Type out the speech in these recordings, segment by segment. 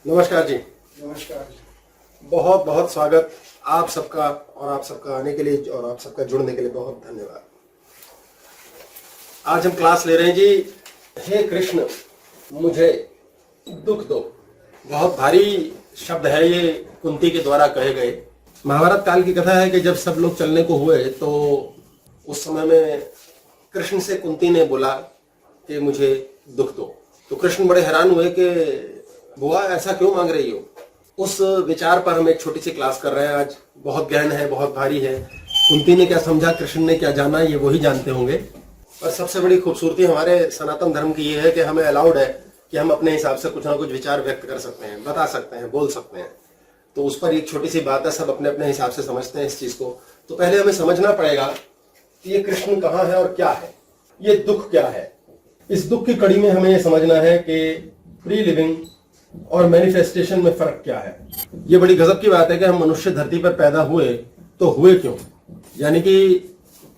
नमस्कार जी। नमस्कार। बहुत बहुत स्वागत आप सबका, और आप सबका आने के लिए और आप सबका जुड़ने के लिए बहुत धन्यवाद। आज हम क्लास ले रहे हैं जी, हे कृष्ण मुझे दुख दो। बहुत भारी शब्द है ये, कुंती के द्वारा कहे गए। महाभारत काल की कथा है कि जब सब लोग चलने को हुए तो उस समय में कृष्ण से कुंती ने बोला कि मुझे दुख दो। तो कृष्ण बड़े हैरान हुए कि बुआ ऐसा क्यों मांग रही हो। उस विचार पर हम एक छोटी सी क्लास कर रहे हैं आज। बहुत गहन है, बहुत भारी है। कुंती ने क्या समझा, कृष्ण ने क्या जाना, ये वही जानते होंगे। और सबसे बड़ी खूबसूरती हमारे सनातन धर्म की ये है कि हमें अलाउड है कि हम अपने हिसाब से कुछ ना कुछ विचार व्यक्त कर सकते हैं, बता सकते हैं, बोल सकते हैं। तो उस पर एक छोटी सी बात है, सब अपने अपने हिसाब से समझते हैं इस चीज को। तो पहले हमें समझना पड़ेगा कि ये कृष्ण कहाँ है और क्या है, ये दुख क्या है। इस दुख की कड़ी में हमें ये समझना है कि प्री लिविंग और मैनिफेस्टेशन में फर्क क्या है। ये बड़ी गजब की बात है कि हम मनुष्य धरती पर पैदा हुए तो हुए क्यों। यानी कि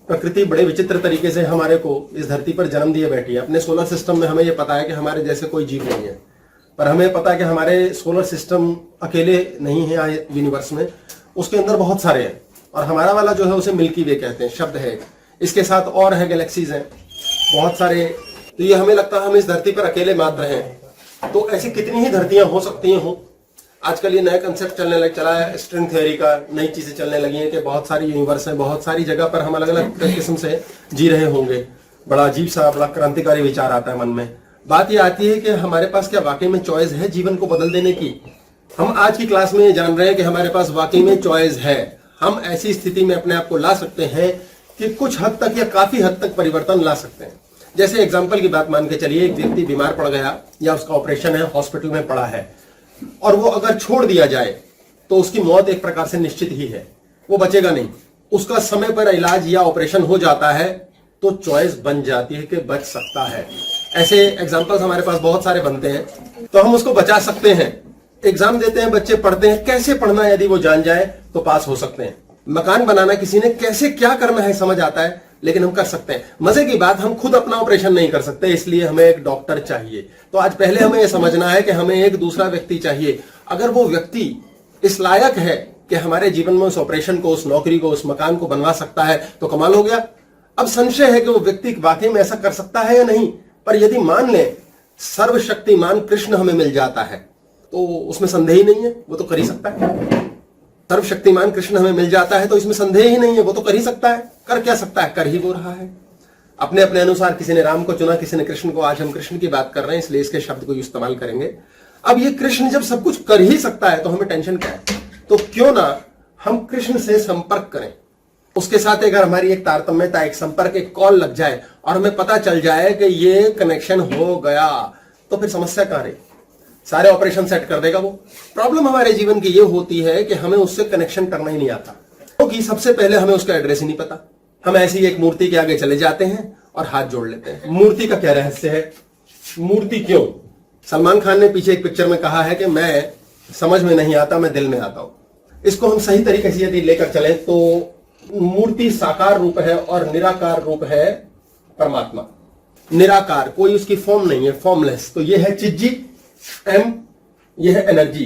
प्रकृति बड़े विचित्र तरीके से हमारे को इस धरती पर जन्म दिए बैठी है। अपने सोलर सिस्टम में हमें ये पता है कि हमारे जैसे कोई जीव नहीं है, पर हमें पता है कि हमारे सोलर सिस्टम अकेले नहीं है यूनिवर्स में, उसके अंदर बहुत सारे हैं। और हमारा वाला जो है उसे मिल्की वे कहते हैं, शब्द है। इसके साथ और है, गैलेक्सीज हैं बहुत सारे। तो ये हमें लगता है हम इस धरती पर अकेले मात्र हैं। तो ऐसी कितनी ही धरतियां हो सकती हैं हो। आजकल ये नया कंसेप्ट चला है स्ट्रिंग थ्योरी का, नई चीजें चलने लगी हैं कि बहुत सारी यूनिवर्स हैं, बहुत सारी जगह पर हम अलग अलग किस्म से जी रहे होंगे। बड़ा अजीब सा, बड़ा क्रांतिकारी विचार आता है मन में। बात ये आती है कि हमारे पास क्या वाकई में चॉइस है जीवन को बदल देने की। हम आज की क्लास में ये जान रहे हैं कि हमारे पास वाकई में चॉइस है। हम ऐसी स्थिति में अपने आप को ला सकते हैं कि कुछ हद तक या काफी हद तक परिवर्तन ला सकते हैं। जैसे एग्जाम्पल की बात मान के चलिए, एक व्यक्ति बीमार पड़ गया या उसका ऑपरेशन है, हॉस्पिटल में पड़ा है, और वो अगर छोड़ दिया जाए तो उसकी मौत एक प्रकार से निश्चित ही है, वो बचेगा नहीं। उसका समय पर इलाज या ऑपरेशन हो जाता है तो चॉइस बन जाती है कि बच सकता है। ऐसे एग्जाम्पल्स हमारे पास बहुत सारे बनते हैं, तो हम उसको बचा सकते हैं। एग्जाम देते हैं, बच्चे पढ़ते हैं, कैसे पढ़ना यदि वो जान जाए तो पास हो सकते हैं। मकान बनाना किसी ने कैसे क्या करना है समझ आता है, लेकिन हम कर सकते हैं। मजे की बात, हम खुद अपना ऑपरेशन नहीं कर सकते, इसलिए हमें एक डॉक्टर चाहिए। तो आज पहले हमें यह समझना है कि हमें एक दूसरा व्यक्ति चाहिए। अगर वो व्यक्ति इस लायक है कि हमारे जीवन में उस ऑपरेशन को, उस नौकरी को, उस मकान को बनवा सकता है तो कमाल हो गया। अब संशय है कि वो व्यक्ति वाकई में ऐसा कर सकता है या नहीं। पर यदि मान ले सर्वशक्तिमान कृष्ण हमें मिल जाता है तो उसमें संदेह ही नहीं है, वो तो कर ही सकता है। सर्वशक्तिमान कृष्ण हमें मिल जाता है तो इसमें संदेह ही नहीं है, वो तो कर ही सकता है। कर क्या सकता है, कर ही वो रहा है अपने अपने अनुसार। किसी ने राम को चुना, किसी ने कृष्ण को। आज हम कृष्ण की बात कर रहे हैं इसलिए इसके शब्द को इस्तेमाल करेंगे। अब ये कृष्ण जब सब कुछ कर ही सकता है तो हमें टेंशन क्या है। तो क्यों ना हम कृष्ण से संपर्क करें, उसके साथ अगर हमारी एक तारतम्यता, एक संपर्क, एक कॉल लग जाए और हमें पता चल जाए कि ये कनेक्शन हो गया, तो फिर समस्या कहां रही। सारे ऑपरेशन सेट कर देगा वो। प्रॉब्लम हमारे जीवन की ये होती है कि हमें उससे कनेक्शन करना ही नहीं आता, क्योंकि सबसे पहले हमें उसका एड्रेस ही नहीं पता। हम ऐसी एक मूर्ति के आगे चले जाते हैं और हाथ जोड़ लेते हैं। मूर्ति का क्या रहस्य है, मूर्ति क्यों। सलमान खान ने पीछे एक पिक्चर में कहा है कि मैं समझ में नहीं आता, मैं दिल में आता हूं। इसको हम सही तरीके से यदि लेकर चले तो मूर्ति साकार रूप है और निराकार रूप है परमात्मा। निराकार, कोई उसकी फॉर्म नहीं है, फॉर्मलेस। तो ये है चिज्जी एम, ये है एनर्जी।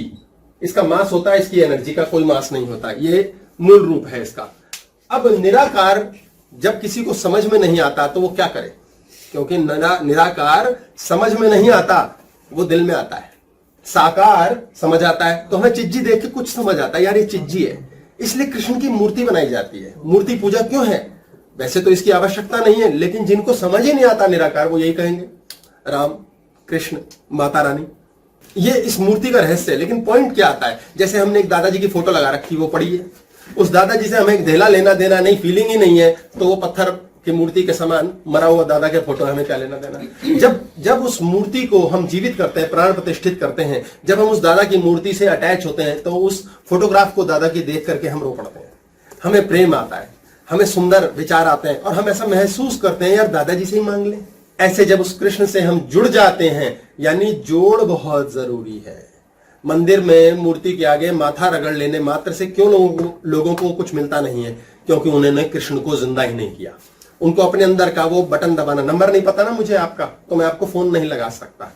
इसका मास होता है, इसकी एनर्जी का कोई मास नहीं होता। ये मूल रूप है इसका। अब निराकार जब किसी को समझ में नहीं आता तो वो क्या करे, क्योंकि निराकार समझ में नहीं आता, वो दिल में आता है। साकार समझ आता है, तो हमें चिज्जी देख के कुछ समझ आता है, यार ये चिज्जी है। इसलिए कृष्ण की मूर्ति बनाई जाती है। मूर्ति पूजा क्यों है, वैसे तो इसकी आवश्यकता नहीं है, लेकिन जिनको समझ ही नहीं आता निराकार, वो यही कहेंगे राम, कृष्ण, माता रानी। ये इस मूर्ति का रहस्य है। लेकिन पॉइंट क्या आता है, जैसे हमने एक दादाजी की फोटो लगा रखी, वो पड़ी है। उस दादाजी से हमें एक धेला लेना देना नहीं, फीलिंग ही नहीं है, तो वो पत्थर की मूर्ति के समान मरा हुआ दादा के फोटो हमें क्या लेना देना। जब उस मूर्ति को हम जीवित करते हैं, प्राण प्रतिष्ठित करते हैं, जब हम उस दादा की मूर्ति से अटैच होते हैं, तो उस फोटोग्राफ को दादा की देख करके हम रो पड़ते हैं। हमें प्रेम आता है, हमें सुंदर विचार आते हैं, और हम ऐसा महसूस करते हैं यार दादाजी से ही मांग लें। ऐसे जब उस कृष्ण से हम जुड़ जाते हैं, यानी जोड़ बहुत जरूरी है। मंदिर में मूर्ति के आगे माथा रगड़ लेने मात्र से क्यों लोगों को कुछ मिलता नहीं है, क्योंकि उन्होंने कृष्ण को जिंदा ही नहीं किया। उनको अपने अंदर का वो बटन दबाना, नंबर नहीं पता ना मुझे आपका, तो मैं आपको फोन नहीं लगा सकता।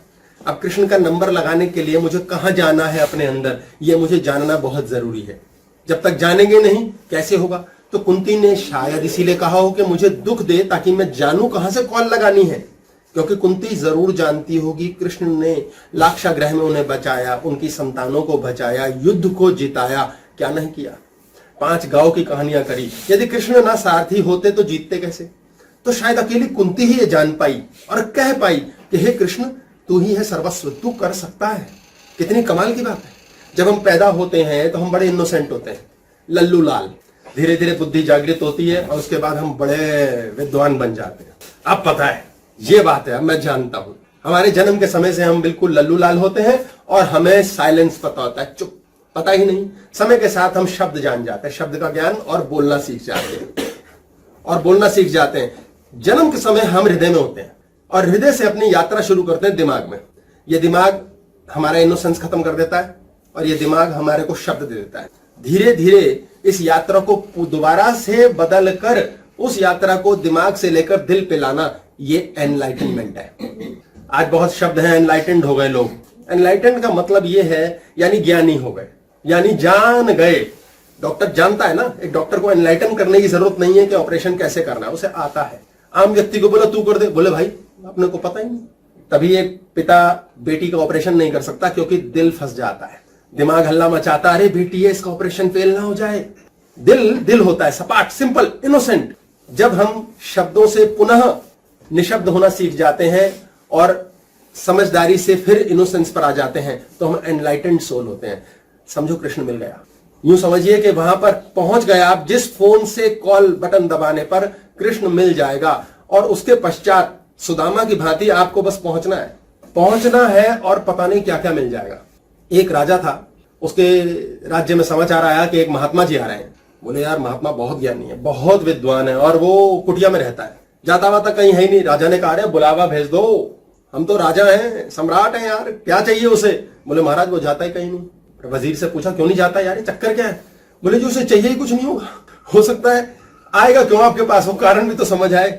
अब कृष्ण का नंबर लगाने के लिए मुझे कहां जाना है अपने अंदर, यह मुझे जानना बहुत जरूरी है। जब तक जानेंगे नहीं कैसे होगा। तो कुंती ने शायद इसीलिए कहा हो कि मुझे दुख दे ताकि मैं जानूं कहां से कॉल लगानी है, क्योंकि कुंती जरूर जानती होगी कृष्ण ने लाक्षागृह में उन्हें बचाया, उनकी संतानों को बचाया, युद्ध को जिताया, क्या नहीं किया। 5 गांव की कहानियां करी। यदि कृष्ण ना सारथी होते तो जीतते कैसे। तो शायद अकेली कुंती ही ये जान पाई और कह पाई कि हे कृष्ण, तू ही है सर्वस्व, तू कर सकता है। कितनी कमाल की बात है। जब हम पैदा होते हैं तो हम बड़े इनोसेंट होते हैं, लल्लू लाल। धीरे धीरे बुद्धि जागृत होती है और उसके बाद हम बड़े विद्वान बन जाते हैं। अब पता है, ये बात है, अब मैं जानता हूं। हमारे जन्म के समय से हम बिल्कुल लल्लू लाल होते हैं और हमें साइलेंस पता होता है, चुप, पता ही नहीं। समय के साथ हम शब्द जान जाते हैं, शब्द का ज्ञान, और बोलना सीख जाते हैं। जन्म के समय हम हृदय में होते हैं और हृदय से अपनी यात्रा शुरू करते हैं दिमाग में। यह दिमाग हमारा इनोसेंस खत्म कर देता है और यह दिमाग हमारे को शब्द दे देता है। धीरे धीरे इस यात्रा को दोबारा से बदल कर उस यात्रा को दिमाग से लेकर दिल पे लाना, ये एनलाइटनमेंट है। आज बहुत शब्द हैं, एनलाइटेंड हो गए लोग। एनलाइटेंड का मतलब ये है यानी ज्ञानी हो गए, यानी जान गए। डॉक्टर जानता है ना, एक डॉक्टर को एनलाइटन करने की जरूरत नहीं है कि ऑपरेशन कैसे करना है, उसे आता है। आम व्यक्ति को बोला तू कर दे, बोले भाई अपने को पता ही नहीं। तभी एक पिता बेटी का ऑपरेशन नहीं कर सकता क्योंकि दिल फंस जाता है, दिमाग हल्ला मचाता, अरे बेटी है, इसका ऑपरेशन फेल ना हो जाए। दिल होता है सपाट, सिंपल, इनोसेंट। जब हम शब्दों से पुनः निशब्द होना सीख जाते हैं और समझदारी से फिर इनोसेंस पर आ जाते हैं तो हम एनलाइटेंड सोल होते हैं। समझो कृष्ण मिल गया। यूं समझिए कि वहां पर पहुंच गया आप, जिस फोन से कॉल बटन दबाने पर कृष्ण मिल जाएगा और उसके पश्चात सुदामा की भांति आपको बस पहुंचना है और पता नहीं क्या क्या मिल जाएगा। एक राजा था, उसके राज्य में समाचार आया कि एक महात्मा जी आ रहे हैं। बोले यार महात्मा बहुत ज्ञानी है, बहुत विद्वान है और वो कुटिया में रहता है, जाता वाता कहीं है ही नहीं। राजा ने कहा अरे बुलावा भेज दो, हम तो राजा हैं, सम्राट हैं यार, क्या चाहिए उसे। बोले महाराज वो जाता ही कहीं नहीं। वजीर से पूछा क्यों नहीं जाता यार, ये चक्कर क्या है। बोले जी उसे चाहिए ही कुछ नहीं होगा, हो सकता है आएगा क्यों आपके पास, वो कारण भी तो समझ आए।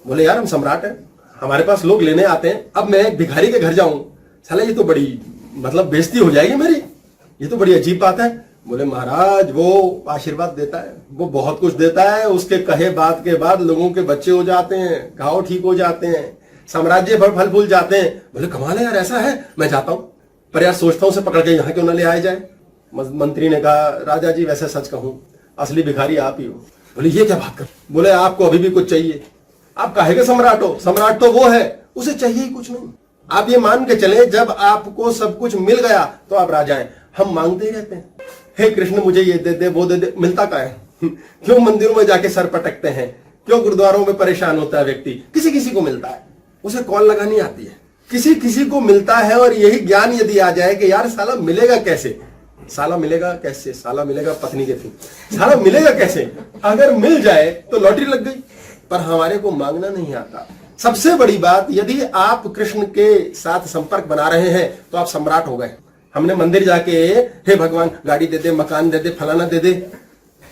बोले यार हम सम्राट हैं, हमारे पास लोग लेने आते हैं, अब मैं एक भिखारी के घर जाऊं, साला ये तो बड़ी मतलब बेइज्जती हो जाएगी मेरी, ये तो बड़ी अजीब बात है। बोले महाराज वो आशीर्वाद देता है, वो बहुत कुछ देता है, उसके कहे बात के बाद लोगों के बच्चे हो जाते हैं, घाव ठीक हो जाते हैं, साम्राज्य भर फल फूल जाते हैं। बोले कमाल है यार, ऐसा है, मैं जाता हूं, पर यार सोचता हूं उसे पकड़ के यहां क्यों ना ले आया जाए। मंत्री ने कहा राजा जी वैसे सच कहूं असली भिखारी आप ही हो। बोले ये क्या बात कर। बोले आपको अभी भी कुछ चाहिए, आप काहे के सम्राट हो, सम्राट तो वो है, उसे चाहिए ही कुछ नहीं। आप ये मान के चले जब आपको सब कुछ मिल गया तो आप राजा हैं। हम मांगते ही रहते हैं, हे कृष्ण मुझे ये दे दे वो दे दे, मिलता क्या है। क्यों मंदिरों में जाके सर पटकते हैं, क्यों गुरुद्वारों में परेशान होता है व्यक्ति। किसी किसी को मिलता है, उसे कॉल लगानी आती है, किसी किसी को मिलता है। और यही ज्ञान यदि आ जाए कि यार साला मिलेगा कैसे, साला मिलेगा कैसे, साला मिलेगा पत्नी के थी, साला मिलेगा कैसे, अगर मिल जाए तो लॉटरी लग गई। पर हमारे को मांगना नहीं आता। सबसे बड़ी बात, यदि आप कृष्ण के साथ संपर्क बना रहे हैं तो आप सम्राट हो गए। हमने मंदिर जाके हे भगवान गाड़ी दे दे, मकान दे दे, फलाना दे दे,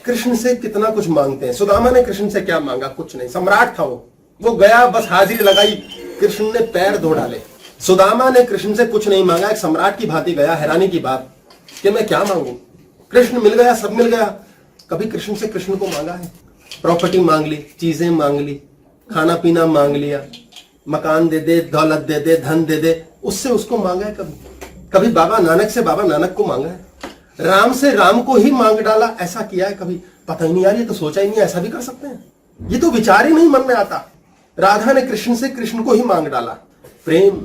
कृष्ण से कितना कुछ मांगते हैं। सुदामा ने कृष्ण से क्या मांगा, कुछ नहीं, सम्राट था वो गया बस हाजिरी लगाई, कृष्ण ने पैर धो डाले। सुदामा ने कृष्ण से कुछ नहीं मांगा, एक सम्राट की भांति गया। हैरानी की बात कि मैं क्या मांगू, कृष्ण मिल गया, सब मिल गया। कभी कृष्ण से कृष्ण को मांगा है? प्रॉपर्टी मांग ली, चीजें मांग ली, खाना पीना मांग लिया, मकान दे दे, दौलत दे दे, धन दे दे, उससे उसको मांगा है कभी? कभी बाबा नानक से बाबा नानक को मांगा है? राम से राम को ही मांग डाला, ऐसा किया है कभी? पता ही नहीं यार, ये तो सोचा ही नहीं ऐसा भी कर सकते हैं, ये तो विचार ही नहीं मन में आता। राधा ने कृष्ण से कृष्ण को ही मांग डाला। प्रेम,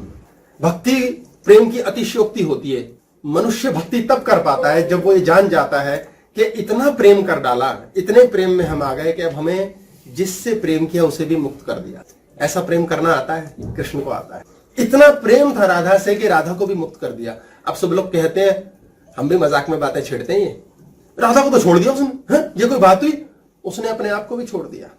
भक्ति प्रेम की अतिशयोक्ति होती है। मनुष्य भक्ति तब कर पाता है जब वो ये जान जाता है कि इतना प्रेम कर डाला, इतने प्रेम में हम आ गए कि अब हमें जिससे प्रेम किया उसे भी मुक्त कर दिया। ऐसा प्रेम करना आता है, कृष्ण को आता है। इतना प्रेम था राधा से कि राधा को भी मुक्त कर दिया। अब सब लोग कहते हैं, हम भी मजाक में बातें छेड़ते हैं, ये राधा को तो छोड़ दिया उसने, ये कोई बात हुई? उसने अपने आप को भी छोड़ दिया।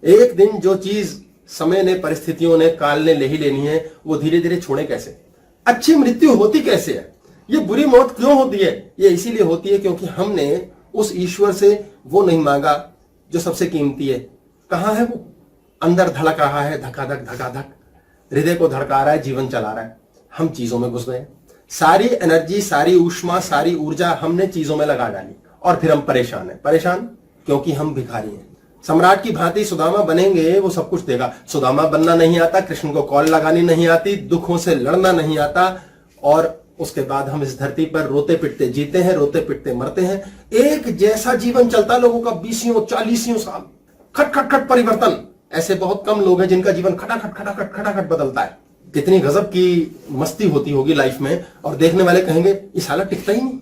एक दिन जो चीज समय ने, परिस्थितियों ने, काल ने ले ही लेनी है, वो धीरे धीरे छोड़े कैसे? अच्छी मृत्यु होती कैसे है? ये बुरी मौत क्यों होती है? ये इसीलिए होती है क्योंकि हमने उस ईश्वर से वो नहीं मांगा जो सबसे कीमती है। कहां है वो? अंदर धड़क रहा है, धकाधक धकाधक, हृदय को धड़का रहा है, जीवन चला रहा है। हम चीजों में घुस गए, सारी एनर्जी, सारी ऊष्मा, सारी ऊर्जा हमने चीजों में लगा डाली और फिर हम परेशान हैं। परेशान क्योंकि हम भिखारी हैं। सम्राट की भांति सुदामा बनेंगे, वो सब कुछ देगा। सुदामा बनना नहीं आता, कृष्ण को कॉल लगानी नहीं आती, दुखों से लड़ना नहीं आता, और उसके बाद हम इस धरती पर रोते पिटते जीते हैं, रोते पिटते मरते हैं। एक जैसा जीवन चलता लोगों का 20-40 साल, खट खट खट परिवर्तन। ऐसे बहुत कम लोग हैं जिनका जीवन खटाखट खटाखट खटाखट बदलता है। कितनी गजब की मस्ती होती होगी लाइफ में, और देखने वाले कहेंगे ये साला टिकता ही नहीं।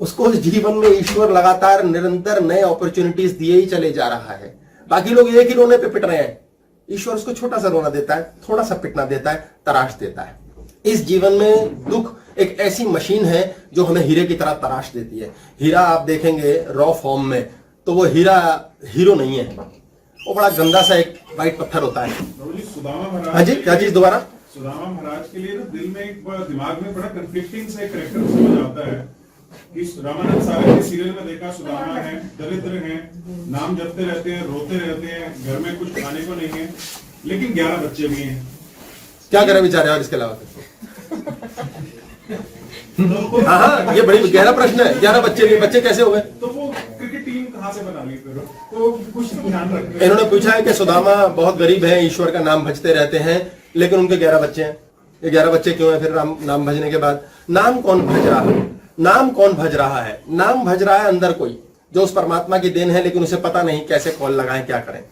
उसको उस जीवन में ईश्वर लगातार निरंतर नए अपॉर्चुनिटीज दिए ही चले जा रहा है। बाकी लोग एक ही रोने पे पिट रहे हैं, ईश्वर उसको छोटा सा रोना देता है, थोड़ा सा पिटना देता है, तराश देता है। इस जीवन में दुख एक ऐसी मशीन है जो हमें हीरे की तरह तराश देती है। हीरा आप देखेंगे रॉ फॉर्म में तो वो हीरा हीरो नहीं है, वो बड़ा गंदा सा एक वाइट पत्थर होता है। हाँ जी, क्या चीज दोबारा? सुदामा महाराज के लिए ना दिल में एक दिमाग में बड़ा कंफ्लिक्टिंग सा एक कैरेक्टर समझ आता है कि रामानंद सागर के सीरियल में देखा सुदामा है, दरिद्र हैं, नाम जपते रहते हैं, रोते रहते हैं, घर में कुछ खाने को नहीं है, लेकिन 11 बच्चे भी हैं। क्या करे बेचारे और इसके अलावा? हाँ, ये बड़ी गहरा प्रश्न है। 11 बच्चे कैसे हो गए? तो वो क्रिकेट टीम कहाँ से बना ली फिर? तो कुछ ध्यान रखते। इन्होंने पूछा है कि सुदामा बहुत गरीब है, ईश्वर का नाम भजते रहते हैं, लेकिन उनके 11 बच्चे हैं। ये 11 बच्चे क्यों हैं फिर नाम भजने के बाद? नाम कौन भज रहा है? नाम कौन भज रहा है? नाम भज रहा है अंदर कोई, जो उस परमात्मा की देन है, लेकिन उसे पता नहीं कैसे कॉल लगाएं, क्या करें।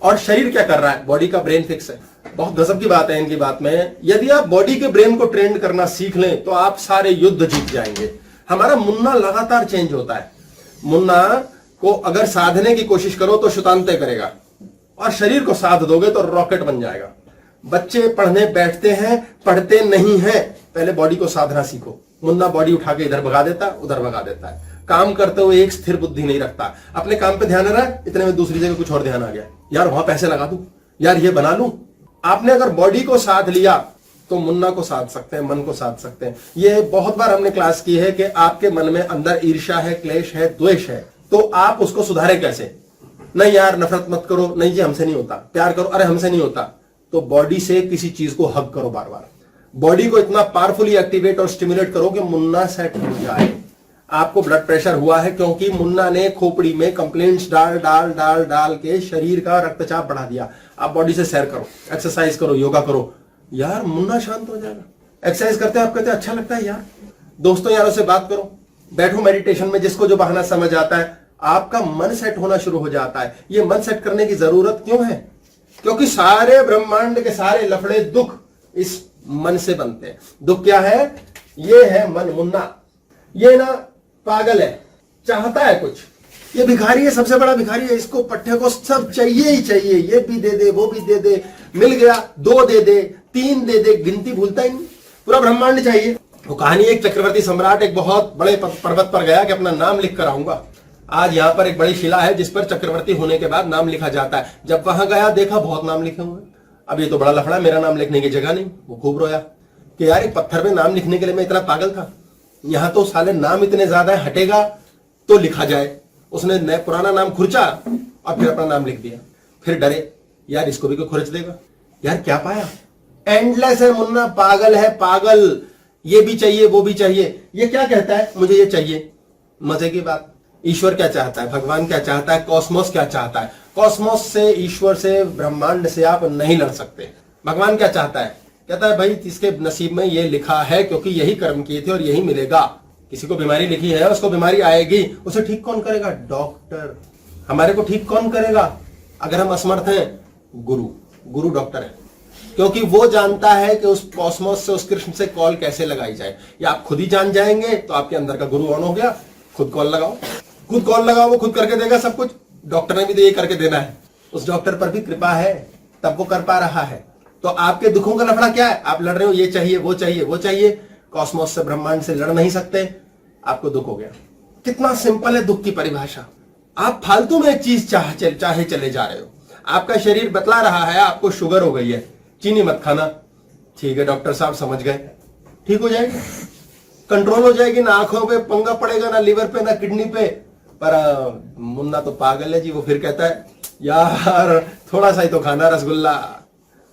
और शरीर क्या कर रहा है? बॉडी का ब्रेन फिक्स है। बहुत गजब की बात है इनकी बात में। यदि आप बॉडी के ब्रेन को ट्रेन करना सीख लें तो आप सारे युद्ध जीत जाएंगे। हमारा मुन्ना लगातार चेंज होता है। मुन्ना को अगर साधने की कोशिश करो तो शुतांते करेगा, और शरीर को साध दोगे तो रॉकेट बन जाएगा। बच्चे पढ़ने बैठते हैं, पढ़ते नहीं हैं, पहले बॉडी को साधना सीखो। मुन्ना बॉडी उठा के इधर भगा देता, उधर भगा देता है। काम करते हुए एक स्थिर बुद्धि नहीं रखता, अपने काम पे ध्यान रहा है, इतने में दूसरी जगह कुछ और ध्यान आ गया, यार वहां पैसे लगा दूं, यार ये बना लूं। आपने अगर बॉडी को साध लिया तो मुन्ना को साध सकते हैं, मन को साध सकते हैं। ये बहुत बार हमने क्लास की है कि आपके मन में अंदर ईर्ष्या है, क्लेश है, द्वेष है, तो आप उसको सुधारे कैसे? नहीं यार नफरत मत करो, नहीं जी हमसे नहीं होता। प्यार करो, अरे हमसे नहीं होता। तो बॉडी से किसी चीज को हग करो, बार बार बॉडी को इतना पावरफुली एक्टिवेट और स्टिमुलेट करो कि मुन्ना सेट हो जाए। आपको ब्लड प्रेशर हुआ है क्योंकि मुन्ना ने खोपड़ी में कंप्लेंट्स डाल डाल डाल डाल के शरीर का रक्तचाप बढ़ा दिया। आप बॉडी से सैर करो, एक्सरसाइज करो, योगा करो, यार मुन्ना शांत हो जाएगा। एक्सरसाइज करते हैं आप कहते हैं अच्छा लगता है यार, दोस्तों यारों से बात करो, बैठो मेडिटेशन में, जिसको जो बहाना समझ आता है, आपका मन सेट होना शुरू हो जाता है। ये मन सेट करने की जरूरत क्यों है? क्योंकि सारे ब्रह्मांड के सारे लफड़े दुख इस मन से बनते हैं। दुख क्या है? ये है मन, मुन्ना। ये ना पागल है, चाहता है कुछ। ये भिखारी है, सबसे बड़ा भिखारी है। इसको पट्टे को सब चाहिए ही चाहिए, ये भी दे दे, वो भी दे दे, मिल गया 2 दे दे, 3 दे दे, गिनती भूलता ही नहीं, पूरा ब्रह्मांड चाहिए। वो कहानी, एक चक्रवर्ती सम्राट एक बहुत बड़े पर्वत पर गया कि अपना नाम लिख कर आऊंगा। आज यहां पर एक बड़ी शिला है जिस पर चक्रवर्ती होने के बाद नाम लिखा जाता है। जब वहां गया देखा बहुत नाम लिखे हुए। अब ये तो बड़ा लफड़ा, मेरा नाम लिखने की जगह नहीं। वो खूब रोया कि यार एक पत्थर पे नाम लिखने के लिए मैं इतना पागल था, यहां तो साले नाम इतने ज्यादा है, हटेगा तो लिखा जाए। उसने नया पुराना नाम खुरचा और फिर अपना नाम लिख दिया। फिर डरे यार इसको भी कोई खुरच देगा। यार क्या पाया? एंडलेस है मुन्ना, पागल है, पागल। ये भी चाहिए, वो भी चाहिए। ये क्या कहता है? मुझे ये चाहिए। मजे की बात, ईश्वर क्या चाहता है, भगवान क्या चाहता है, कॉस्मोस क्या चाहता है? कॉस्मोस से, ईश्वर से, ब्रह्मांड से आप नहीं लड़ सकते। भगवान क्या चाहता है? कहता है भाई इसके नसीब में ये लिखा है क्योंकि यही कर्म किए थे और यही मिलेगा। किसी को बीमारी लिखी है, उसको बीमारी आएगी, उसे ठीक कौन करेगा? डॉक्टर। हमारे को ठीक कौन करेगा अगर हम असमर्थ हैं? गुरु डॉक्टर है, क्योंकि वो जानता है कि उस कॉस्मोस से, उस कृष्ण से कॉल कैसे लगाई जाए। या आप खुद ही जान जाएंगे तो आपके अंदर का गुरु ऑन हो गया। खुद कॉल लगाओ, खुद कॉल लगाओ, वो खुद करके देगा सब कुछ। डॉक्टर ने भी तो ये करके देना है, उस डॉक्टर पर भी कृपा है तब वो कर पा रहा है। तो आपके दुखों का लफड़ा क्या है? आप लड़ रहे हो ये चाहिए, वो चाहिए, वो चाहिए। कॉस्मोस से, ब्रह्मांड से लड़ नहीं सकते, आपको दुख हो गया। कितना सिंपल है दुख की परिभाषा। आप फालतू में एक चीज चाहे चले जा रहे हो। आपका शरीर बतला रहा है आपको शुगर हो गई है, चीनी मत खाना। ठीक है डॉक्टर साहब समझ गए, ठीक हो जाएगी, कंट्रोल हो जाएगी। ना आंखों पे पंगा पड़ेगा, ना लीवर पे, ना किडनी पे। पर मुन्ना तो पागल है जी, वो फिर कहता है यार थोड़ा सा ही तो खाना रसगुल्ला,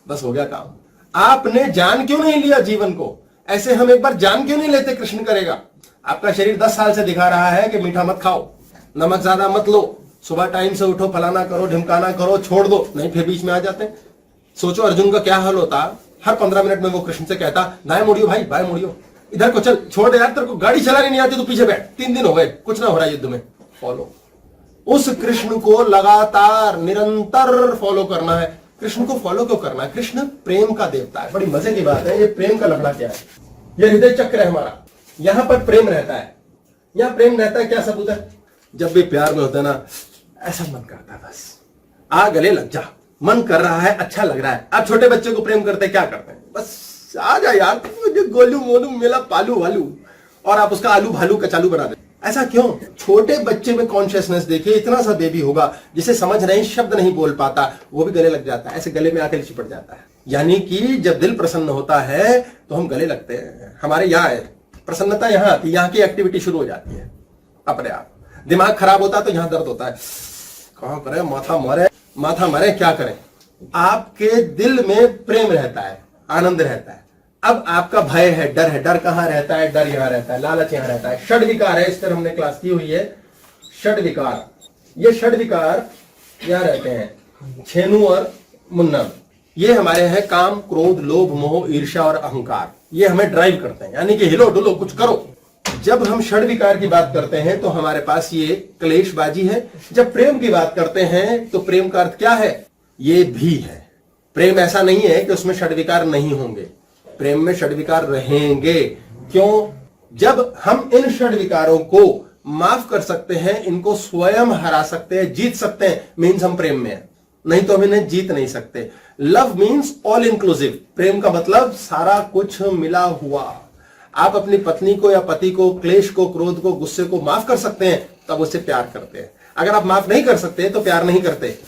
बस हो गया काम। आपने जान क्यों नहीं लिया जीवन को? ऐसे हम एक बार जान क्यों नहीं लेते कृष्ण करेगा? आपका शरीर 10 साल से दिखा रहा है कि मीठा मत खाओ, नमक ज्यादा मत लो, सुबह टाइम से उठो, फलाना करो, ढिमकाना करो, छोड़ दो, नहीं फिर बीच में आ जाते हैं। सोचो अर्जुन का क्या हाल होता, हर 15 मिनट में वो कृष्ण से कहता दाएं मुड़ियो भाई, बाएं मुड़ियो, इधर को चल, छोड़ दे यार, तेरे को गाड़ी चलानी नहीं आती तो पीछे बैठ, 3 दिन हो गए कुछ ना हो रहा युद्ध में, फॉलो। उस कृष्ण को लगातार निरंतर फॉलो करना है। कृष्ण को फॉलो क्यों करना है? कृष्ण प्रेम का देवता है। बड़ी मजे की बात है, ये प्रेम का लफड़ा क्या है? ये हृदय चक्र है हमारा, यहां पर प्रेम रहता है, यहां प्रेम रहता है। क्या सबूत है? जब भी प्यार में होता है ना, ऐसा मन करता है बस आ गले लग जा, मन कर रहा है, अच्छा लग रहा है। आप छोटे बच्चे को प्रेम करते क्या करते हैं? बस आ जा यार, मुझे गोलू मोलू मिला पालू वालू, और आप उसका आलू भालू कचालू बना दे। ऐसा क्यों? छोटे बच्चे में कॉन्शियसनेस देखिए, इतना सा बेबी होगा जिसे समझ नहीं, शब्द नहीं बोल पाता, वो भी गले लग जाता है, ऐसे गले में आकर चिपट जाता है। यानी कि जब दिल प्रसन्न होता है तो हम गले लगते हैं। हमारे यहाँ है प्रसन्नता, यहाँ आती है, यहाँ की एक्टिविटी शुरू हो जाती है अपने आप। दिमाग खराब होता है तो यहाँ दर्द होता है, कहां करे, माथा मरे, क्या करें? आपके दिल में प्रेम रहता है, आनंद रहता है। अब आपका भय है, डर है। डर कहां रहता है? डर यहां रहता है, लालच यहां रहता है। षड विकार है, इस पर हमने क्लास की हुई है, षड विकार। ये षड विकार यहां रहते हैं, छेनू और मुन्ना। ये हमारे हैं काम, क्रोध, लोभ, मोह, ईर्ष्या और अहंकार। ये हमें ड्राइव करते हैं, यानी कि हिलो डुलो कुछ करो। जब हम षड विकार की बात करते हैं तो हमारे पास ये क्लेशबाजी है। जब प्रेम की बात करते हैं तो प्रेम का अर्थ क्या है? ये भी है। प्रेम ऐसा नहीं है कि उसमें षड विकार नहीं होंगे, प्रेम में षड विकार रहेंगे। क्यों? जब हम इन षड विकारों को माफ कर सकते हैं, इनको स्वयं हरा सकते हैं, जीत सकते हैं, मीन्स हम प्रेम में हैं, नहीं तो हम इन्हें जीत नहीं सकते। Love means all inclusive. प्रेम का मतलब सारा कुछ मिला हुआ। आप अपनी पत्नी को या पति को, क्लेश को, क्रोध को, गुस्से को माफ कर सकते हैं, तब उससे प्यार करते हैं। अगर आप माफ नहीं कर सकते तो प्यार नहीं करते।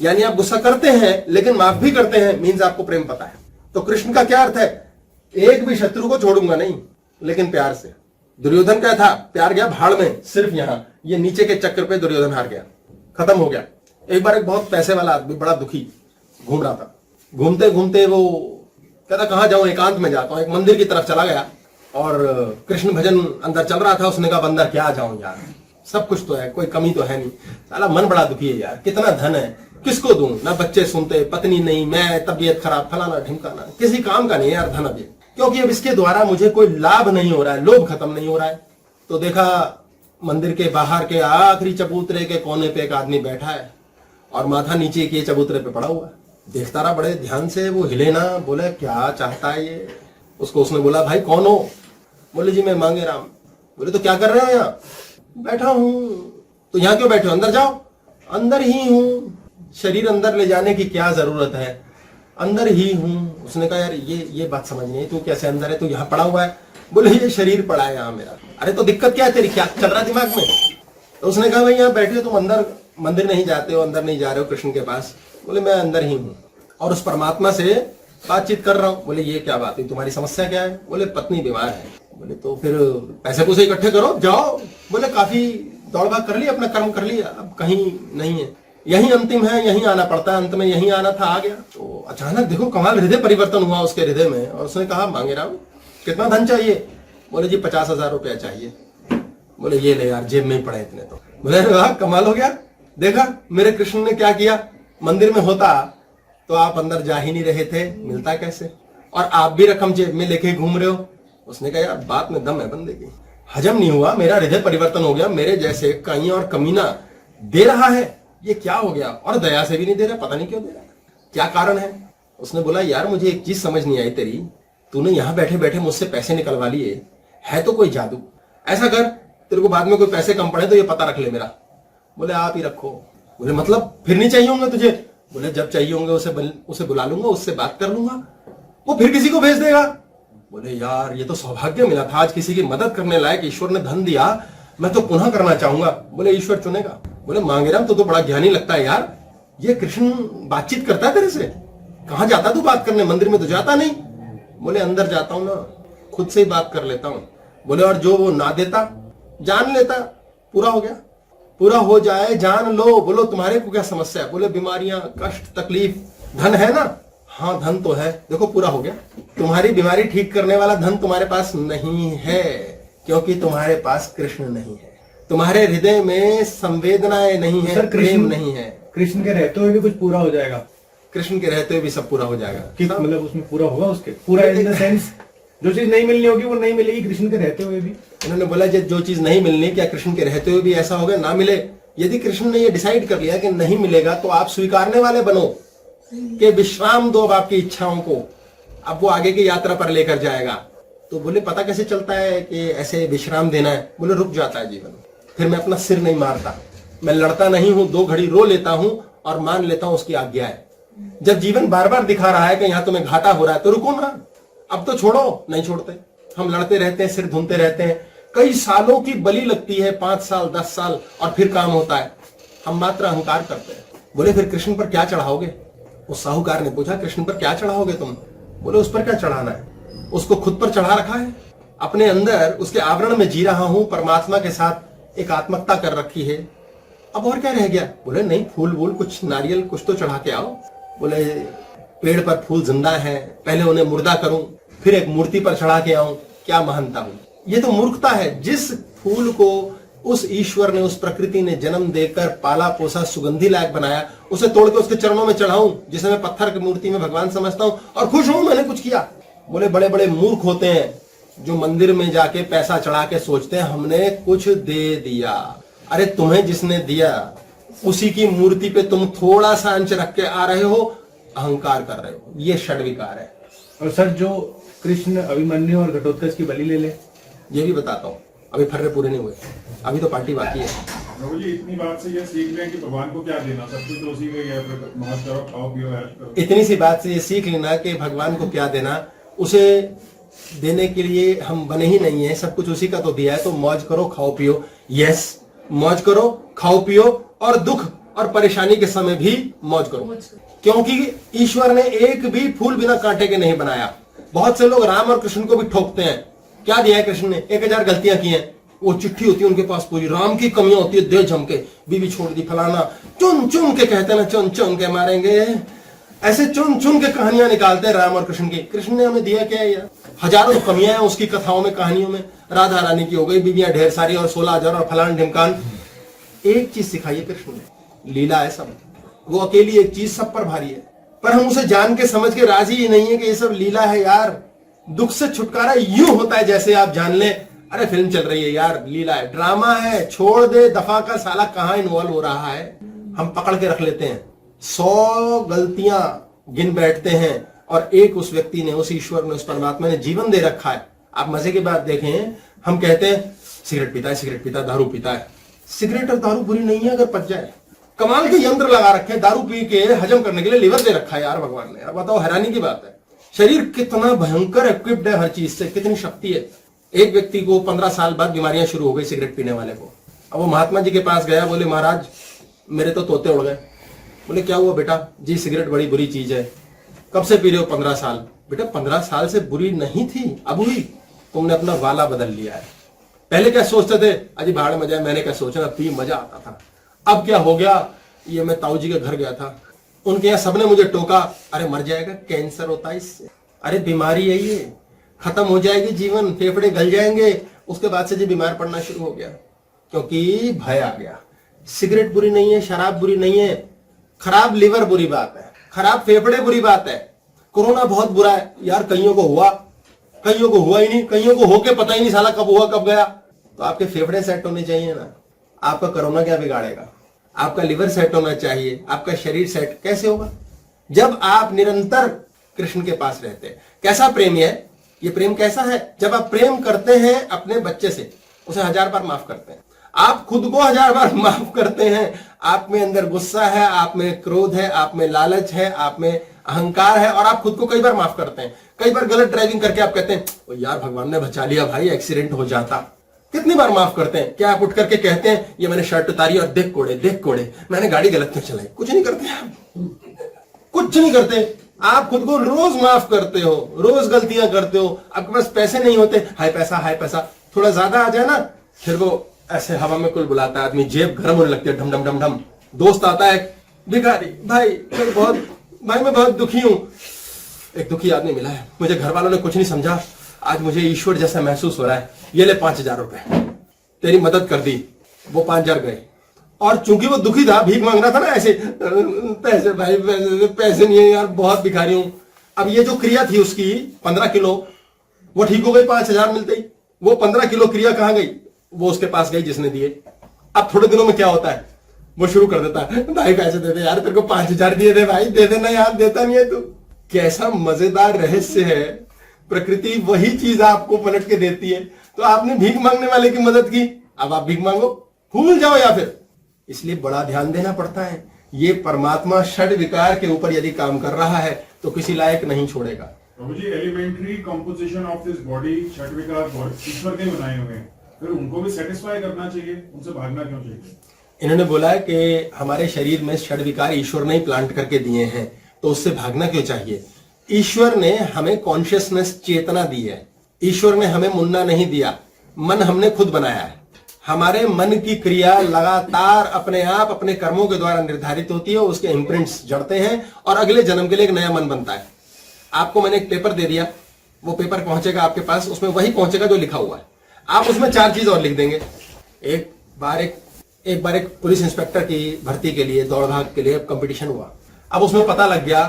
यानी आप गुस्सा करते हैं लेकिन माफ भी करते हैं, मीन्स आपको प्रेम पता है। तो कृष्ण का क्या अर्थ है? एक भी शत्रु को छोड़ूंगा नहीं, लेकिन प्यार से। दुर्योधन क्या था? प्यार गया भाड़ में, सिर्फ यहां ये नीचे के चक्कर पे दुर्योधन हार गया, खत्म हो गया। एक बार एक बहुत पैसे वाला आदमी, बड़ा दुखी, घूम रहा था। घूमते घूमते वो कहता कहां जाऊं, एकांत में जाता हूं। एक मंदिर की तरफ चला गया और कृष्ण भजन अंदर चल रहा था। उसने कहा बंदर क्या जाऊं यार, सब कुछ तो है, कोई कमी तो है नहीं, साला मन बड़ा दुखी है यार, कितना धन है, किसको दूं? ना बच्चे सुनते, पत्नी नहीं, मैं, तबीयत खराब, फलाना ढिमकाना, किसी काम का नहीं है यार धन अभी, क्योंकि अब इसके द्वारा मुझे कोई लाभ नहीं हो रहा है, लोभ खत्म नहीं हो रहा है। तो देखा मंदिर के बाहर के आखिरी चबूतरे के कोने पे एक आदमी बैठा है और माथा नीचे किए चबूतरे पे पड़ा हुआ है। देखता रहा बड़े ध्यान से, वो हिले ना, बोले क्या चाहता है ये? उसको उसने बोला भाई कौन हो? बोले जी मैं मांगे राम। बोले तो क्या कर रहे हो यहाँ? बैठा हूं। तो यहाँ क्यों बैठे हो? अंदर जाओ। अंदर ही हूं, शरीर अंदर ले जाने की क्या जरूरत है, अंदर ही हूं। उसने कहा यार ये बात समझ नहीं, तू कैसे अंदर है? तू यहाँ पड़ा हुआ है। बोले ये शरीर पड़ा है यहाँ मेरा। अरे तो दिक्कत क्या है तेरी, क्या चल रहा है दिमाग में? तो उसने कहा भाई यहाँ बैठे हो तुम, अंदर मंदिर नहीं जाते हो, अंदर नहीं जा रहे हो कृष्ण के पास। बोले मैं अंदर ही हूँ और उस परमात्मा से बातचीत कर रहा हूँ। बोले ये क्या बात है, तुम्हारी समस्या क्या है? बोले पत्नी बीमार है। बोले तो फिर पैसे पूसे इकट्ठे करो, जाओ। बोले काफी दौड़ भाग कर लिया, अपना कर्म कर लिया, अब कहीं नहीं है, यही अंतिम है, यही आना पड़ता है, अंत में यही आना था, आ गया। तो अचानक देखो कमाल हृदय परिवर्तन हुआ उसके हृदय में, और उसने कहा मांगे राम कितना धन चाहिए? बोले जी 50,000 रुपया चाहिए। बोले ये ले यार, जेब में ही पड़े इतने। तो बोले वाह कमाल हो गया, देखा मेरे कृष्ण ने क्या किया। मंदिर में होता तो आप अंदर जा ही नहीं रहे थे, मिलता कैसे? और आप भी रकम जेब में लेके घूम रहे हो। उसने कहा यार बात में दम है बंदे की, हजम नहीं हुआ, मेरा हृदय परिवर्तन हो गया, मेरे जैसे कहीं और कमीना दे रहा है, ये क्या हो गया? और दया से भी नहीं दे रहा, पता नहीं क्यों दे रहा, क्या कारण है? उसने बोला यार मुझे एक चीज समझ नहीं आई तेरी, तूने यहां बैठे बैठे मुझसे पैसे निकलवा लिए, है तो कोई जादू। ऐसा कर, तेरे को बाद में कोई पैसे कम पड़े तो ये पता रख ले मेरा। बोले आप ही रखो। बोले मतलब फिर नहीं चाहिए होंगे तुझे? बोले जब चाहिए होंगे उसे बुला लूंगा, उससे बात कर लूंगा, वो फिर किसी को भेज देगा। बोले यार ये तो सौभाग्य मिला था, आज किसी की मदद करने लायक ईश्वर ने धन दिया, मैं तो पुनः करना चाहूंगा। बोले ईश्वर चुनेगा। बोले मांगे राम तो बड़ा ज्ञानी लगता है यार, ये कृष्ण बातचीत करता है तेरे से? कहां जाता तू बात करने, मंदिर में तो जाता नहीं। बोले अंदर जाता हूं ना, खुद से ही बात कर लेता हूं। बोले और जो वो ना देता जान लेता, पूरा हो गया, पूरा हो जाए जान लो। बोलो तुम्हारे को क्या समस्या है? बोले बीमारियां, कष्ट, तकलीफ, धन है ना? हाँ धन तो है, देखो पूरा हो गया। तुम्हारी बीमारी ठीक करने वाला धन तुम्हारे पास नहीं है, क्योंकि तुम्हारे पास कृष्ण नहीं है। तुम्हारे हृदय में संवेदनाएं नहीं है, प्रेम नहीं है। कृष्ण के रहते हुए भी कुछ पूरा हो जाएगा? कृष्ण के रहते हुए भी सब पूरा हो जाएगा। कि मतलब उसमें पूरा होगा उसके, पूरा इन द सेंस जो चीज नहीं मिलनी होगी वो नहीं मिलेगी कृष्ण के रहते हुए भी। उन्होंने बोला जो चीज नहीं मिलनी, क्या कृष्ण के रहते हुए भी ऐसा होगा ना मिले? यदि कृष्ण ने ये डिसाइड कर लिया कि नहीं मिलेगा, तो आप स्वीकारने वाले बनो कि विश्राम दो अब आपकी इच्छाओं को, अब वो आगे की यात्रा पर लेकर जाएगा। तो बोले पता कैसे चलता है कि ऐसे विश्राम देना है? बोले रुक जाता है जीवन, फिर मैं अपना सिर नहीं मारता, मैं लड़ता नहीं हूं, 2 घड़ी रो लेता हूं और मान लेता हूं उसकी आज्ञा है। जब जीवन बार बार दिखा रहा है कि यहां तुम्हें घाटा हो रहा है, तो रुको ना, अब तो छोड़ो। नहीं छोड़ते, हम लड़ते रहते हैं, सिर धुनते रहते हैं, कई सालों की बलि लगती है, 5 साल 10 साल, और फिर काम होता है। हम मात्र अहंकार करते हैं। बोले फिर कृष्ण पर क्या चढ़ाओगे? उस साहूकार ने पूछा कृष्ण पर क्या चढ़ाओगे तुम? बोले उस पर क्या चढ़ाना है, उसको खुद पर चढ़ा रखा है, अपने अंदर उसके आवरण में जी रहा हूं, परमात्मा के साथ एक आत्मकता कर रखी है, अब और क्या रह गया? बोले नहीं, फूल वूल कुछ नारियल कुछ तो चढ़ा के आओ। बोले पेड़ पर फूल जिंदा है, पहले उन्हें मुर्दा करूं, फिर एक मूर्ति पर चढ़ा के आऊं, क्या महानता हुई? ये तो मूर्खता है। जिस फूल को उस ईश्वर ने, उस प्रकृति ने जन्म देकर पाला पोसा, सुगंधी लायक बनाया, उसे तोड़ के उसके चरणों में चढ़ाऊं, जिसे मैं पत्थर की मूर्ति में भगवान समझता हूं और खुश हूं मैंने कुछ किया। बोले बड़े बड़े मूर्ख होते हैं जो मंदिर में जाके पैसा चढ़ा के सोचते हैं हमने कुछ दे दिया। अरे तुम्हें जिसने दिया उसी की मूर्ति पे तुम थोड़ा सा अंश रख के आ रहे हो, अहंकार कर रहे हो, ये षड्विकार है। और सर जो कृष्ण अभिमन्यु और घटोत्कच की बलि ले ले, ये भी बताता हूँ, अभी फर्रे पूरे नहीं हुए, अभी तो पार्टी बाकी है। प्रभु जी इतनी बात से ये सीख रहे हैं कि भगवान को क्या देना, सब कुछ तो उसी का ही है, मौज करो, खाओ पियो, ऐश करो। इतनी सी बात से ये सीख लेना कि भगवान को क्या देना, उसे देने के लिए हम बने ही नहीं है, सब कुछ उसी का तो दिया है, तो मौज करो खाओ पियो। यस, मौज करो खाओ पियो, और दुख और परेशानी के समय भी मौज करो, क्योंकि ईश्वर ने एक भी फूल बिना कांटे के नहीं बनाया। बहुत से लोग राम और कृष्ण को भी ठोकते हैं। क्या दिया है कृष्ण ने? 1000 गलतियां की हैं, वो चिट्ठी होती है उनके पास पूरी, राम की कमियां होती है, दे जम के, बीवी छोड़ दी फलाना, चुन चुन के कहते ना, चुन चुन के मारेंगे, ऐसे चुन चुन के कहानियां निकालते हैं राम और कृष्ण की। कृष्ण ने हमें दिया क्या है यार? हजारों कमियां हैं उसकी कथाओं में, कहानियों में। राधा रानी की हो गई, बीवियां ढेर सारी, और 16,000 और फलान ढिमकान। एक चीज सिखाई कृष्ण ने, लीला है सब, वो अकेली एक चीज सब पर भारी है, पर हम उसे जान के समझ के राजी ही नहीं है कि ये सब लीला है यार। दुख से छुटकारा यूं होता है जैसे आप जान लें अरे फिल्म चल रही है यार, लीला है, ड्रामा है, छोड़ दे दफा का, साला कहां इन्वॉल्व हो रहा है। हम पकड़ के रख लेते हैं, 100 गलतियां गिन बैठते हैं, और एक उस व्यक्ति ने, उस ईश्वर ने, उस परमात्मा ने जीवन दे रखा है। आप मजे की बात देखें, हम कहते हैं सिगरेट पीता है, सिगरेट पीता है, दारू पीता है। सिगरेट और दारू बुरी नहीं है अगर पच जाए। कमाल के यंत्र लगा रखे हैं दारू पी के हजम करने के लिए, लिवर दे रखा है यार भगवान ने। अब बताओ, हैरानी की बात है, शरीर कितना भयंकर इक्विप्ड है हर चीज से, कितनी शक्ति है। एक व्यक्ति को 15 साल बाद बीमारियां शुरू हो गई सिगरेट पीने वाले को। अब वो महात्मा जी के पास गया, बोले महाराज मेरे तो तोते उड़ गए। बोले क्या हुआ बेटा? जी सिगरेट बड़ी बुरी चीज है। कब से पी रहे हो? 15 साल। बेटा 15 साल से बुरी नहीं थी, अब हुई, तुमने अपना वाला बदल लिया है। पहले क्या सोचते थे? अजी भाड़ में जाए, मैंने क्या सोचना, पी मजा आता था। अब क्या हो गया? ये मैं ताऊ जी के घर गया था, उनके यहाँ सबने मुझे टोका, अरे मर जाएगा, कैंसर होता है इससे, अरे बीमारी है ये, खत्म हो जाएगी जीवन, फेफड़े गल जाएंगे। उसके बाद से जी बीमार पड़ना शुरू हो गया, क्योंकि भय आ गया। सिगरेट बुरी नहीं है, शराब बुरी नहीं है, खराब लिवर बुरी बात है, खराब फेफड़े बुरी बात है। कोरोना बहुत बुरा है यार, कईयों को हुआ, कईयों को हुआ ही नहीं, कईयों को होके पता ही नहीं साला कब हुआ कब गया। तो आपके फेफड़े सेट होने चाहिए ना, आपका कोरोना क्या बिगाड़ेगा? आपका लिवर सेट होना चाहिए, आपका शरीर सेट कैसे होगा? जब आप निरंतर कृष्ण के पास रहते हैं। कैसा प्रेम है ये? प्रेम कैसा है? जब आप प्रेम करते हैं अपने बच्चे से, उसे 1000 बार माफ करते हैं, आप खुद को 1000 बार माफ करते हैं। आप में अंदर गुस्सा है, आप में क्रोध है, आप में लालच है, आप में अहंकार है, और आप खुद को कई बार माफ करते हैं। कई बार गलत ड्राइविंग करके आप कहते हैं ओ यार भगवान ने बचा लिया भाई, एक्सीडेंट हो जाता। कितनी बार माफ करते हैं? क्या आप उठ करके कहते हैं ये मैंने शर्ट उतारी और देख कोड़े, देख कोड़े, मैंने गाड़ी गलत नहीं चलाई? कुछ नहीं करते आप, कुछ नहीं करते। आप खुद को रोज माफ करते हो, रोज गलतियां करते हो। आपके पास पैसे नहीं होते, हाय पैसा, हाय पैसा, थोड़ा ज्यादा आ जाए ना, फिर वो ऐसे हवा में कुल बुलाता है आदमी, जेब गर्म होने लगती है, ढम ढम ढम ढम। दोस्त आता है, भिखारी भाई मैं बहुत दुखी हूं, एक दुखी आदमी मिला है, मुझे घर वालों ने कुछ नहीं समझा, आज मुझे ईश्वर जैसा महसूस हो रहा है, ये ले 5,000 रुपए, तेरी मदद कर दी। वो 5,000 गए, और चूंकि वो दुखी था, भीख मांग रहा था ना ऐसे, पैसे भाई पैसे नहीं है यार, बहुत भिखारी हूं। अब ये जो क्रिया थी उसकी 15 किलो, वो ठीक हो गई 5,000 मिलते ही। वो 15 किलो क्रिया कहां गई? वो उसके पास गई जिसने दिए। अब थोड़े दिनों में क्या होता है, वो शुरू कर देता है, भाई पैसे दे दे यार, तेरे को 5,000 दिए थे भाई, दे देना यार, देता नहीं है तू। कैसा मजेदार रहस्य है, प्रकृति वही चीज आपको पलट के देती है। तो आपने भीख मांगने वाले की मदद की, अब आप भीख मांगो, भूल जाओ या फिर। इसलिए बड़ा ध्यान देना पड़ता है। ये परमात्मा षड विकार के ऊपर यदि काम कर रहा है तो किसी लायक नहीं छोड़ेगा। प्रभु जी, elementary composition of this body षड विकार ईश्वर ने बनाए हुए हैं, फिर उनको भी सेटिस्फाई करना चाहिए, उनसे भागना क्यों चाहिए? इन्होंने बोला है कि हमारे शरीर में षड विकार ईश्वर ने ही प्लांट करके दिए हैं, तो उससे भागना क्यों चाहिए? ईश्वर ने हमें कॉन्शियसनेस, चेतना दी है। ईश्वर ने हमें मुन्ना नहीं दिया, मन हमने खुद बनाया है। हमारे मन की क्रिया लगातार अपने आप अपने कर्मों के द्वारा निर्धारित होती है, उसके इम्प्रिंट्स जड़ते हैं और अगले जन्म के लिए एक नया मन बनता है। आपको मैंने एक पेपर दे दिया, वो पेपर पहुंचेगा आपके पास, उसमें वही पहुंचेगा जो लिखा हुआ है। आप उसमें 4 चीज और लिख देंगे। एक बार एक पुलिस इंस्पेक्टर की भर्ती के लिए, दौड़ भाग के लिए कंपटीशन हुआ। अब उसमें पता लग गया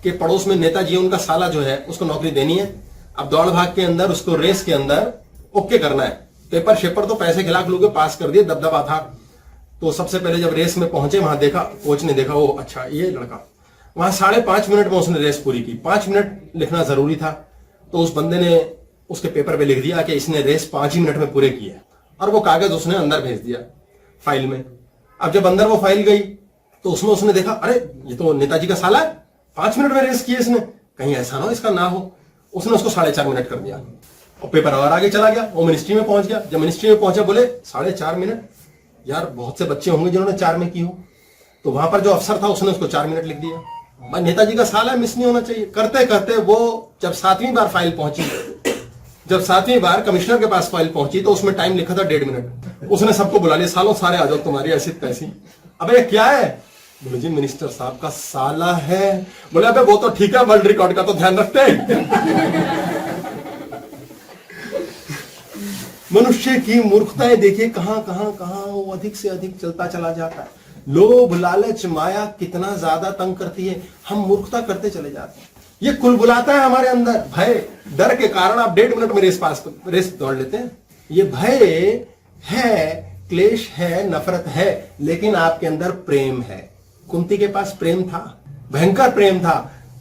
कि पड़ोस में नेताजी, उनका साला जो है, उसको नौकरी देनी है। अब दौड़ भाग के अंदर उसको रेस के अंदर ओके करना है। पेपर शेपर तो पैसे खिला खिलू के पास कर दिए, दबदबा था। तो सबसे पहले जब रेस में पहुंचे, वहां देखा, कोच ने देखा, वो अच्छा ये लड़का, वहां 5.5 मिनट में उसने रेस पूरी की। 5 मिनट लिखना जरूरी था, तो उस बंदे ने उसके पेपर पे लिख दिया कि इसने रेस 5 ही मिनट में पूरे की है, और वो कागज उसने अंदर भेज दिया फाइल में। अब जब अंदर वो फाइल गई तो उसमें उसने देखा, अरे ये तो नेताजी का साला है, 5 मिनट में रेस की है इसने, कहीं ऐसा ना हो इसका ना हो। उसने उसको 4.5 मिनट कर दिया, और पेपर और आगे चला गया। वो मिनिस्ट्री में पहुंच गया। जब मिनिस्ट्री में पहुंचा, बोले 4.5 मिनट, यार बहुत से बच्चे होंगे जिन्होंने 4 में की हो। तो वहां पर जो अफसर था उसने उसको 4 मिनट लिख दिया। भाई नेताजी का साला है, मिस नहीं होना चाहिए। करते करते वो जब 7वीं बार फाइल पहुंची, जब 7वीं बार कमिश्नर के पास फाइल पहुंची, तो उसमें टाइम लिखा था 1.5 मिनट। उसने सबको बुला लिया, सालों सारे आ जाओ, तुम्हारी ऐसी तैसी। अबे क्या है? बोले जी मिनिस्टर साहब का साला है। बोले अबे वो तो ठीक है, वर्ल्ड रिकॉर्ड का तो ध्यान रखते हैं। मनुष्य की मूर्खताएं देखिए कहां कहां कहां वो अधिक से अधिक चलता चला जाता है। लोभ, लालच, माया कितना ज्यादा तंग करती है, हम मूर्खता करते चले जाते हैं। ये कुल बुलाता है हमारे अंदर भय, डर के कारण आप 1.5 मिनट में रेस दौड़ लेते हैं। ये भय है, क्लेश है, नफरत है, लेकिन आपके अंदर प्रेम है। कुंती के पास प्रेम था, भयंकर प्रेम था।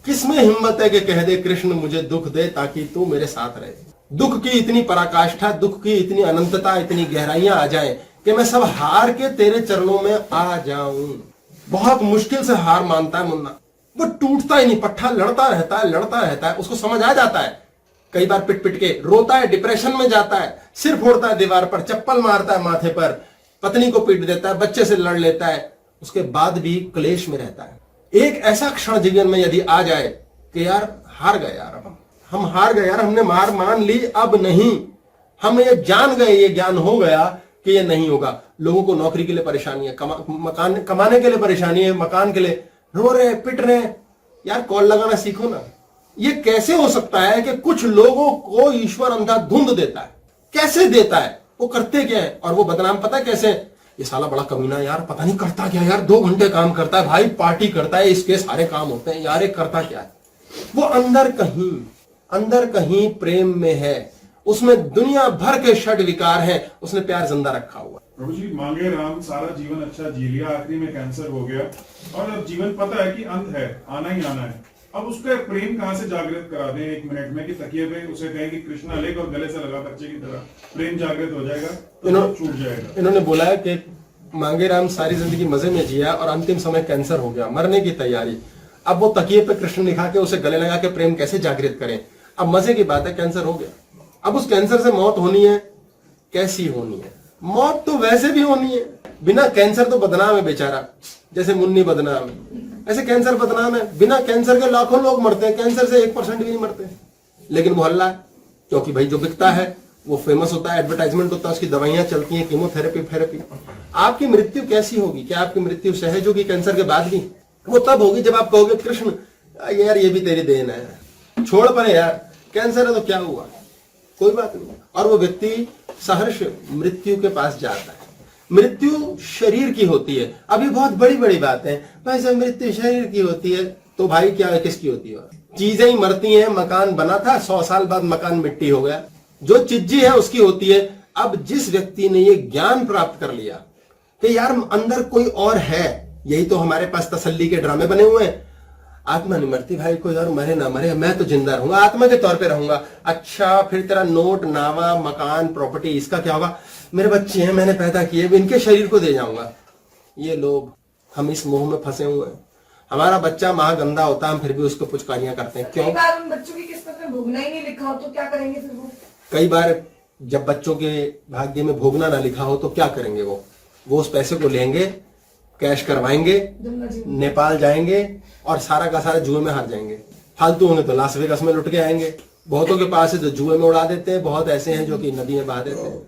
किसमें हिम्मत है कि कह दे कृष्ण मुझे दुख दे ताकि तू मेरे साथ रहे। दुख की इतनी पराकाष्ठा, दुख की इतनी अनंतता, इतनी गहराइयां आ जाए कि मैं सब हार के तेरे चरणों में आ जाऊं। बहुत मुश्किल से हार मानता है मुन्ना, वो टूटता ही नहीं, पट्टा लड़ता रहता है। उसको समझ आ जाता है, कई बार पिट पिट के रोता है, डिप्रेशन में जाता है, सिर फोड़ता है दीवार पर, चप्पल मारता है माथे पर, पत्नी को पीट देता है, बच्चे से लड़ लेता है, उसके बाद भी क्लेश में रहता है। एक ऐसा क्षण जीवन में यदि आ जाए कि यार हार गए, यार अब हम हार गए, यार हमने मार मान ली, अब नहीं, हम ये जान गए, ये ज्ञान हो गया कि ये नहीं होगा। लोगों को नौकरी के लिए परेशानी है, मकान कमाने के लिए परेशानी है, मकान के लिए रो रहे, पिट रहे। यार कॉल लगाना सीखो ना। ये कैसे हो सकता है कि कुछ लोगों को ईश्वर अंधाधुंध देता है? कैसे देता है? वो करते क्या है? और वो बदनाम पता है कैसे? ये साला बड़ा कमीना यार, पता नहीं करता क्या यार, 2 घंटे काम करता है भाई, पार्टी करता है, इसके सारे काम होते हैं यार, ये करता क्या है? वो अंदर कहीं प्रेम में है, उसमें दुनिया भर के षड विकार हैं, उसने प्यार जिंदा रखा हुआ। प्रभु जी, मांगे राम, सारा जीवन अच्छा जी लिया, आखिरी में कैंसर हो गया, और अब जीवन पता है कि अंत है, आना ही आना है। अब उसका प्रेम कहां से जागृत करा दें 1 मिनट में कि तकिए पे उसे कहें कि कृष्णा लेकर और गले से लगा बच्चे की तरह, प्रेम जागृत हो जाएगा तो छूट जाएगा। इन्होंने बोला है कि मांगे राम सारी जिंदगी मजे में जिया और अंतिम समय कैंसर हो गया, मरने की तैयारी। अब वो तकिए पे कृष्ण लिखा के उसे गले लगा के प्रेम कैसे जागृत करें? अब मजे की बात है, कैंसर हो गया, अब उस कैंसर से मौत होनी है, कैसी होनी है? मौत तो वैसे भी होनी है, बिना कैंसर तो बदनाम है बेचारा, जैसे मुन्नी बदनाम है, ऐसे कैंसर बदनाम है। बिना कैंसर के लाखों लोग मरते हैं, कैंसर से 1% भी नहीं मरते, लेकिन वो हल्ला है, क्योंकि भाई जो बिकता है वो फेमस होता है, एडवर्टाइजमेंट होता है, उसकी दवाइयां चलती हैं, कीमोथेरेपी, थेरेपी। आपकी मृत्यु कैसी होगी? क्या आपकी मृत्यु सहज होगी कैंसर के बाद भी? वो तब होगी जब आप कहोगे कृष्ण यार ये भी तेरी देन है, छोड़ पड़े यार, कैंसर है तो क्या हुआ, कोई बात नहीं। और वो व्यक्ति सहर्ष मृत्यु के पास जाता है। मृत्यु शरीर की होती है। अभी बहुत बड़ी बड़ी बातें, भाई साहब मृत्यु शरीर की होती है, तो भाई क्या है, किसकी होती है? चीजें ही मरती हैं। मकान बना था, 100 साल बाद मकान मिट्टी हो गया। जो चीजी है उसकी होती है। अब जिस व्यक्ति ने ये ज्ञान प्राप्त कर लिया कि यार अंदर कोई और है, यही तो हमारे पास तसल्ली के ड्रामे बने हुए हैं। आत्मा नहीं मरती भाई, कोई और मरे ना मरे, मैं तो जिंदा रहूंगा, आत्मा के तौर पे रहूंगा। अच्छा, फिर तेरा नोट, नावा, मकान, प्रॉपर्टी, इसका क्या होगा? मेरे बच्चे हैं, मैंने पैदा किए, इनके शरीर को दे जाऊंगा। ये लोग, हम इस मोह में फंसे हुए हैं। हमारा बच्चा महागंदा होता है, हम फिर भी उसको पुचकारियां करते हैं। क्यों? कई बार उन बच्चों की किस्मत में भोगना ही नहीं लिखा हो तो क्या करेंगे फिर वो? कई बार जब बच्चों के भाग्य में भोगना ना लिखा हो तो क्या करेंगे वो उस पैसे को लेंगे, कैश करवाएंगे, नेपाल जाएंगे और सारा का सारा जुए में हार जाएंगे। फालतू होंगे तो लास वेगास में लुट के आएंगे। बहुतों के पास है जो जुए में उड़ा देते हैं, बहुत ऐसे हैं जो कि नदी में बहा देते हैं।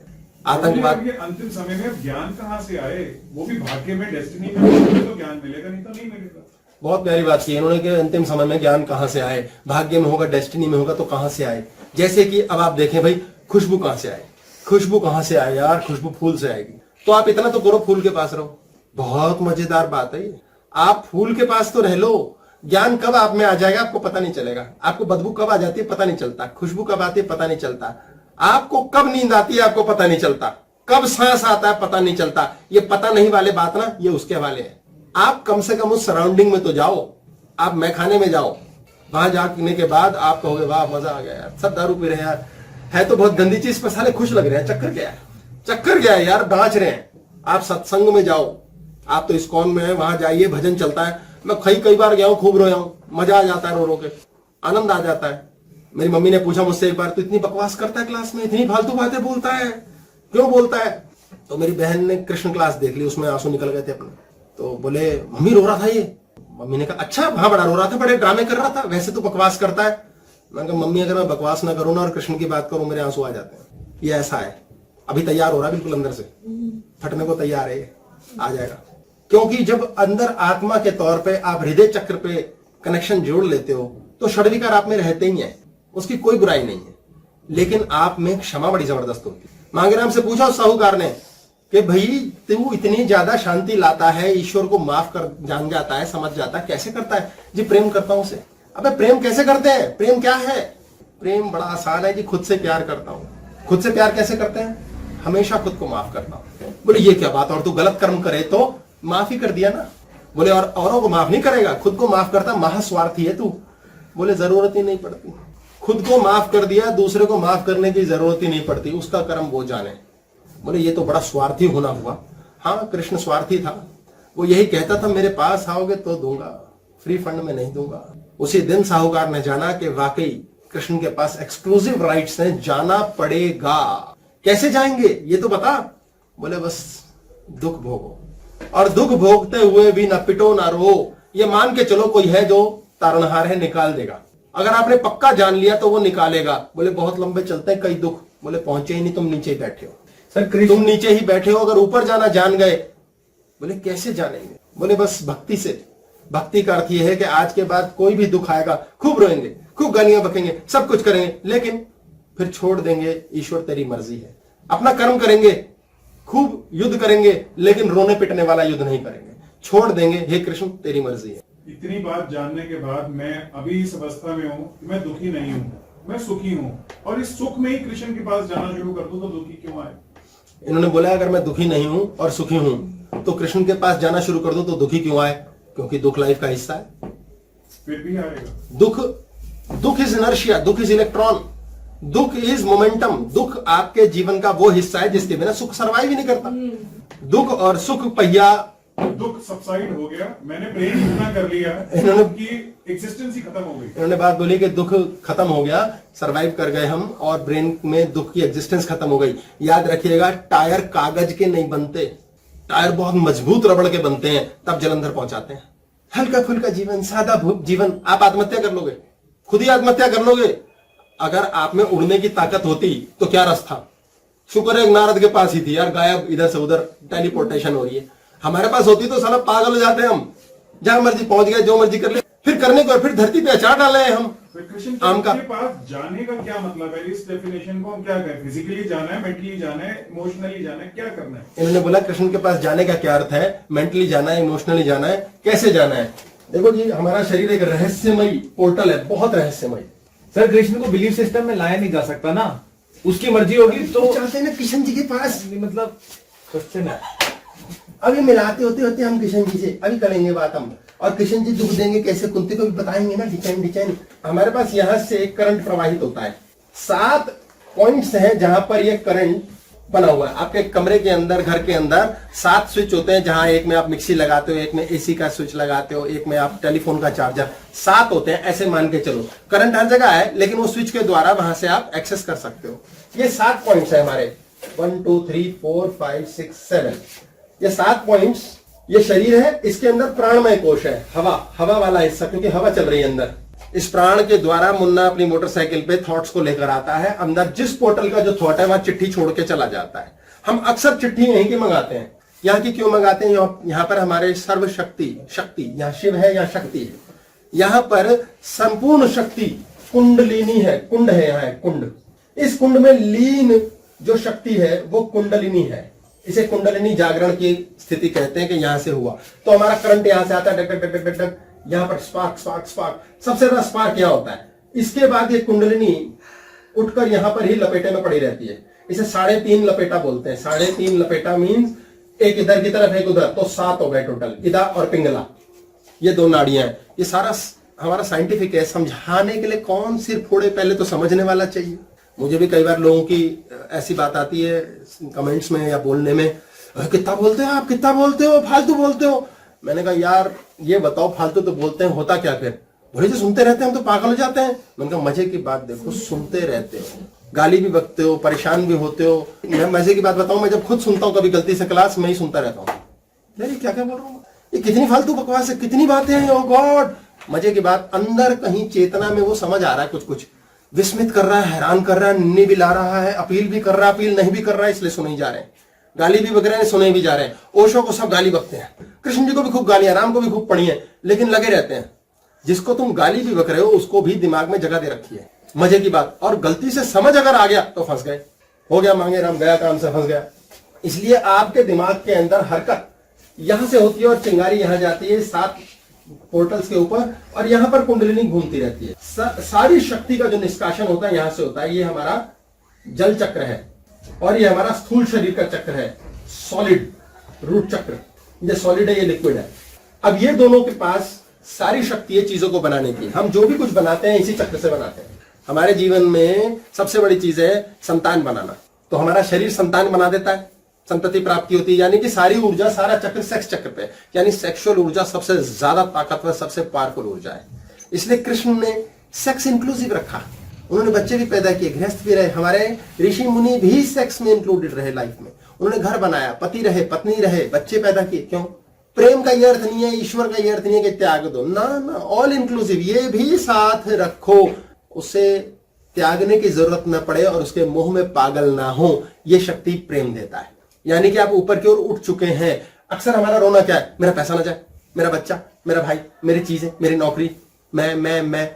आतंकवाद ये अंतिम समय में ज्ञान कहाँ से आए? वो भी भाग्य में, डेस्टिनी में तो ज्ञान मिलेगा, नहीं तो नहीं मिलेगा। बहुत प्यारी बात की इन्होंने कि अंतिम समय में ज्ञान कहां से आए? भाग्य में होगा, डेस्टिनी में होगा, तो कहां से आए? जैसे कि अब आप देखें भाई, खुशबू कहां से आए? खुशबू कहां से आए यार? खुशबू फूल से आएगी। तो आप इतना तो करो, फूल के पास रहो। बहुत मजेदार बात है ये। आप फूल के पास तो रह लो, ज्ञान कब आप में आ जाएगा आपको पता नहीं चलेगा। आपको बदबू कब आ जाती है पता नहीं चलता, खुशबू कब आती है पता नहीं चलता, आपको कब नींद आती है आपको पता नहीं चलता, कब सांस आता है पता नहीं चलता। ये पता नहीं वाले बात ना, ये उसके हवाले है। आप कम से कम उस सराउंडिंग में तो जाओ। आप मैखाने में जाओ, वहां जाने के बाद आप कहोगे वाह मजा आ गया यार, सब दारू पी रहे हैं यार, है तो बहुत गंदी चीज पर साले खुश लग रहे हैं। चक्कर क्या है? चक्कर क्या है यार? नाच रहे हैं। आप सत्संग में जाओ, आप तो इस्कॉन में है, वहां जाइए, भजन चलता है। मैं कई बार गया हूं, खूब रोया हूं, मजा आ जाता है, रो रो के आनंद आ जाता है। मेरी मम्मी ने पूछा मुझसे एक बार, तो इतनी बकवास करता है क्लास में, इतनी फालतू बातें बोलता है, क्यों बोलता है? तो मेरी बहन ने कृष्ण क्लास देख ली, उसमें आंसू निकल गए थे अपने। तो बोले मम्मी रो रहा था ये। मम्मी ने कहा अच्छा, हाँ बड़ा रो रहा था, बड़े ड्रामे कर रहा था, वैसे तो बकवास करता है। मैंने कहा मम्मी अगर मैं बकवास ना करूं ना और कृष्ण की बात करूं, मेरे आंसू आ जाते हैं। ये ऐसा है, अभी तैयार हो रहा है बिल्कुल, अंदर से फटने को तैयार है, आ जाएगा। क्योंकि जब अंदर आत्मा के तौर पे आप हृदय चक्र पे कनेक्शन जोड़ लेते हो तो षड्विकार आप में रहते ही है, उसकी कोई बुराई नहीं है। लेकिन आप में क्षमा बड़ी जबरदस्त होती है। मांगेराम से पूछा साहूकार ने कि भाई तू इतनी ज्यादा शांति लाता है, ईश्वर को माफ कर जान जाता है, समझ जाता है, कैसे करता है? जी प्रेम करता हूं उसे। अबे प्रेम कैसे करते हैं? प्रेम क्या है? प्रेम बड़ा आसान है जी, खुद से प्यार करता हूं। खुद से प्यार कैसे करते हैं? हमेशा खुद को माफ करता हूं। बोले ये क्या बात, और तू गलत कर्म करे तो माफ ही कर दिया ना। बोले और औरों को माफ नहीं करेगा, खुद को माफ करता, महास्वार्थी है तू। बोले जरूरत ही नहीं पड़ती, खुद को माफ कर दिया, दूसरे को माफ करने की जरूरत ही नहीं पड़ती, उसका कर्म वो जाने। बोले ये तो बड़ा स्वार्थी होना हुआ। हाँ, कृष्ण स्वार्थी था, वो यही कहता था मेरे पास आओगे तो दूंगा, फ्री फंड में नहीं दूंगा। उसी दिन साहूकार ने जाना कि वाकई कृष्ण के पास एक्सक्लूसिव राइट्स हैं, जाना पड़ेगा। कैसे जाएंगे ये तो बता। बोले बस दुख भोगो, और दुख भोगते हुए भी ना पिटो ना रो। ये मान के चलो कोई है जो तारणहार है, निकाल देगा। अगर आपने पक्का जान लिया तो वो निकालेगा। बोले बहुत लंबे चलते हैं कई दुख। बोले पहुंचे ही नहीं, तुम नीचे ही बैठे हो सर। तुम नीचे ही बैठे हो, अगर ऊपर जाना जान गए। बोले कैसे जानेंगे? बोले बस भक्ति से। भक्ति का अर्थ यह है कि आज के बाद कोई भी दुख आएगा, खूब रोएंगे, खूब गालियां बकेंगे, सब कुछ करेंगे, लेकिन फिर छोड़ देंगे, ईश्वर तेरी मर्जी है। अपना कर्म करेंगे, खूब युद्ध करेंगे, लेकिन रोने पिटने वाला युद्ध नहीं करेंगे, छोड़ देंगे, हे कृष्ण तेरी मर्जी है। इतनी बात जानने के बाद मैं अभी इस अवस्था में हूँ, मैं दुखी नहीं हूँ, मैं सुखी हूँ, और इस सुख में ही कृष्ण के पास जाना शुरू कर दूं तो दुखी क्यों आए? इन्होंने बोला अगर मैं दुखी नहीं हूं और सुखी हूं तो कृष्ण के पास जाना शुरू कर दूं तो दुखी क्यों आए? क्योंकि दुख लाइफ का हिस्सा है, फिर भी आएगा। दुख इज इनर्शिया, दुख इज इलेक्ट्रॉन, दुख इज मोमेंटम। दुख आपके जीवन का वो हिस्सा है जिसके बिना सुख सर्वाइव ही नहीं करता। दुख और सुख पहिया। दुख सबसाइड हो गया, मैंने ब्रेन इतना कर लिया कि एग्जिस्टेंस ही खत्म हो गई। इन्होंने बात बोली कि दुख खत्म हो गया, सरवाइव कर गए हम, और ब्रेन में दुख की एग्जिस्टेंस खत्म हो गई। याद रखिएगा, टायर कागज के नहीं बनते, टायर बहुत मजबूत रबड़ के बनते हैं, तब जलंधर पहुंचाते हैं। हल्का फुल्का जीवन, सादा जीवन, आप आत्महत्या कर लोगे, खुद ही आत्महत्या कर लोगे। अगर आप में उड़ने की ताकत होती तो क्या रस था? शुक्र है नारद के पास ही थी यार, गायब इधर से उधर टेलीपोर्टेशन हो रही है। हमारे पास होती तो साला पागल हो जाते हम, जहां मर्जी पहुंच गए, जो मर्जी कर ले, फिर करने को फिर धरती पे अचार डाले हैं हम। तो कृष्ण आम का के पास जाने का क्या मतलब है? इस डेफिनेशन को हम क्या कहें? फिजिकली जाना है, मेंटली जाना है, इमोशनली जाना है, क्या करना है? इन्होंने बोला कृष्ण के पास जाने का क्या अर्थ है, मेंटली जाना है, इमोशनली जाना है, कैसे जाना है। देखो जी, हमारा शरीर एक रहस्यमयी पोर्टल है, बहुत रहस्यमयी। सर कृष्ण को बिलीफ सिस्टम में लाया नहीं जा सकता ना, उसकी मर्जी होगी तो चाहते हैं ना कृष्ण जी के पास, मतलब क्वेश्चन है। अभी मिलाते होते होते हम कृष्ण जी से अभी करेंगे बात हम, और कृष्ण जी दुख देंगे कैसे, कुंती को भी बताएंगे ना, डिजाइन डिजाइन। हमारे पास यहाँ से एक करंट प्रवाहित होता है, 7 पॉइंट्स हैं जहां पर ये करंट बना हुआ है। आपके कमरे के अंदर, घर के अंदर 7 स्विच होते हैं, जहां एक में आप मिक्सी लगाते हो, एक में एसी का स्विच लगाते हो, एक में आप टेलीफोन का चार्जर, 7 होते हैं। ऐसे मान के चलो करंट हर जगह है, लेकिन वो स्विच के द्वारा वहां से आप एक्सेस कर सकते हो। ये 7 पॉइंट्स है हमारे, 1 2 3 4 5 6 7, ये 7 पॉइंट्स। ये शरीर है, इसके अंदर प्राणमय कोश है, हवा वाला हिस्सा, क्योंकि हवा चल रही है अंदर। इस प्राण के द्वारा मुन्ना अपनी मोटरसाइकिल पे थॉट्स को लेकर आता है अंदर। जिस पोर्टल का जो थॉट है वहां चिट्ठी छोड़ के चला जाता है। हम अक्सर चिट्ठी यहीं की मंगाते हैं। यहाँ की क्यों मंगाते हैं? यहाँ पर हमारे शक्ति, यहाँ शिव है, यहाँ शक्ति है, यहाँ पर संपूर्ण शक्ति कुंडलिनी है, कुंड है, यहाँ है कुंड। इस कुंड में लीन जो शक्ति है वो कुंडलिनी है। इसे कुंडलिनी जागरण की स्थिति कहते हैं कि यहां से हुआ तो हमारा करंट यहां से आता है, duck duck duck duck duck, यहां पर स्पार्क स्पार्क स्पार्क, सबसे ज्यादा स्पार्क यहां होता है। इसके बाद ये कुंडलिनी उठकर यहां पर ही लपेटे में पड़ी रहती है। इसे 3.5 लपेटा बोलते हैं। 3.5 लपेटा मीन्स एक इधर की तरफ, एक उधर, तो 7 हो गए टोटल, इदा और पिंगला, ये 2 नाड़ियां हैं। ये सारा हमारा साइंटिफिक है। समझाने के लिए कौन सिर फोड़े, पहले तो समझने वाला चाहिए। मुझे भी कई बार लोगों की ऐसी बात आती है कमेंट्स में या बोलने में, कितना बोलते हो आप, कितना बोलते हो, फालतू बोलते हो। मैंने कहा यार ये बताओ, फालतू तो बोलते हैं, होता क्या फिर? बोले जो सुनते रहते हैं हम तो पागल हो जाते हैं। मैंने कहा मजे की बात देखो, सुनते रहते हो, गाली भी बकते हो, परेशान भी होते हो। मैं मजे की बात बताऊं, मैं जब खुद सुनता हूं कभी गलती से क्लास में ही सुनता रहता हूँ, यार क्या क्या बोल रहा हूँ, ये कितनी फालतू बकवास है, कितनी बातें हैं, ओ गॉड। मजे की बात, अंदर कहीं चेतना में वो समझ आ रहा है, कुछ कुछ विस्मित कर रहा है, हैरान कर रहा है, निन्नी भी ला रहा है, अपील भी कर रहा है, अपील नहीं भी कर रहा है, इसलिए सुने ही जा रहे हैं। गाली भी बक रहे हैं, सुने भी जा रहे हैं। ओशो को सब गाली बकते हैं, कृष्ण जी को भी खूब गालियां, राम को भी खूब पड़ी है, लेकिन लगे रहते हैं। जिसको तुम गाली भी बक रहे हो उसको भी दिमाग में जगह दे रखी है। मजे की बात, और गलती से समझ अगर आ गया तो फंस गए, हो गया मांगे राम, गया काम से फंस गया। इसलिए आपके दिमाग के अंदर हरकत यहां से होती है और चिंगारी यहां जाती है 7 पोर्टल्स के ऊपर, और यहां पर कुंडलिनी घूमती रहती है। सारी शक्ति का जो निष्कासन होता है यहां से होता है। ये हमारा जल चक्र है और ये हमारा स्थूल शरीर का चक्र है, सॉलिड रूट चक्र। ये सॉलिड है, ये लिक्विड है। अब ये दोनों के पास सारी शक्ति है चीजों को बनाने की। हम जो भी कुछ बनाते हैं इसी चक्र से बनाते हैं। हमारे जीवन में सबसे बड़ी चीज है संतान बनाना, तो हमारा शरीर संतान बना देता है, संतति प्राप्ति होती है। यानी कि सारी ऊर्जा, सारा चक्र सेक्स चक्र पे, यानी सेक्सुअल ऊर्जा सबसे ज्यादा ताकतवर, सबसे पावरफुल ऊर्जा है। इसलिए कृष्ण ने सेक्स इंक्लूसिव रखा। उन्होंने बच्चे भी पैदा किए, गृहस्थ भी रहे, हमारे ऋषि मुनि भी सेक्स में इंक्लूडेड रहे लाइफ में। उन्होंने घर बनाया, पति रहे, पत्नी रहे, बच्चे पैदा किए। क्यों? प्रेम का ये अर्थ नहीं है, ईश्वर का ये अर्थ नहीं है कि त्याग दो, ना ना, ऑल इंक्लूसिव, ये भी साथ रखो, उसे त्यागने की जरूरत न पड़े और उसके मोह में पागल ना हो। ये शक्ति प्रेम देता है। यानी कि आप ऊपर की ओर उठ चुके हैं। अक्सर हमारा रोना क्या है? मेरा पैसा ना जाए, मेरा बच्चा, मेरा भाई, मेरी चीजें, मेरी नौकरी, मैं।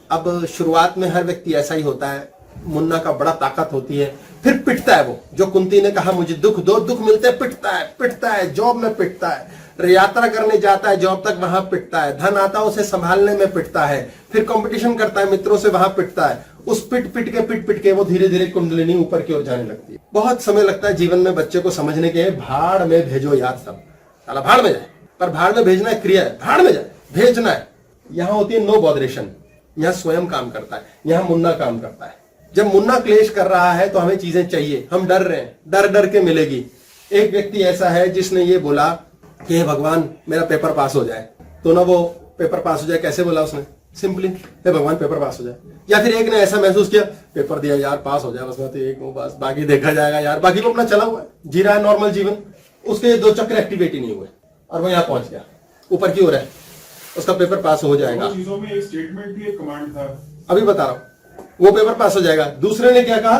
अब शुरुआत में हर व्यक्ति ऐसा ही होता है, मुन्ना का बड़ा ताकत होती है, फिर पिटता है वो। जो कुंती ने कहा मुझे दुख दो, दुख मिलते पिटता है, जॉब में पिटता है, यात्रा करने जाता है जॉब तक, वहां पिटता है, धन आता है उसे संभालने में पिटता है, फिर कंपटीशन करता है मित्रों से, वहां पिटता है। उस पिट के वो धीरे धीरे कुंडलिनी ऊपर की ओर जाने लगती है। बहुत समय लगता है जीवन में बच्चे को समझने के, भाड़ में भेजो यार, सब साला भाड़ में जाए, पर भाड़ में भेजना है क्रिया है, भाड़ में जाए, भेजना है। यहां होती है नो बॉदरेशन, यहां स्वयं काम करता है, यहां मुन्ना काम करता है। जब मुन्ना क्लेश कर रहा है तो हमें चीजें चाहिए, हम डर रहे हैं, डर के मिलेगी। एक व्यक्ति ऐसा है जिसने ये बोला कि भगवान मेरा पेपर पास हो जाए, तो ना वो पेपर पास हो जाए, कैसे बोला उसने? सिंपली, हे भगवान पेपर पास हो जाए। या फिर एक ने ऐसा महसूस किया, पेपर दिया यार, पास हो जाए बस, मैं तो एक हूं बस, बाकी देखा जाएगा यार, बाकी वो अपना चला हुआ है, जी रहा है नॉर्मल जीवन, उसके ये 2 चक्र एक्टिवेट ही नहीं हुए और वो यहां पहुंच गया, ऊपर की ओर है, उसका पेपर पास हो जाएगा। चीजों में स्टेटमेंट भी एक कमांड था, अभी बता रहा हूं, वो पेपर पास हो जाएगा। दूसरे ने क्या कहा?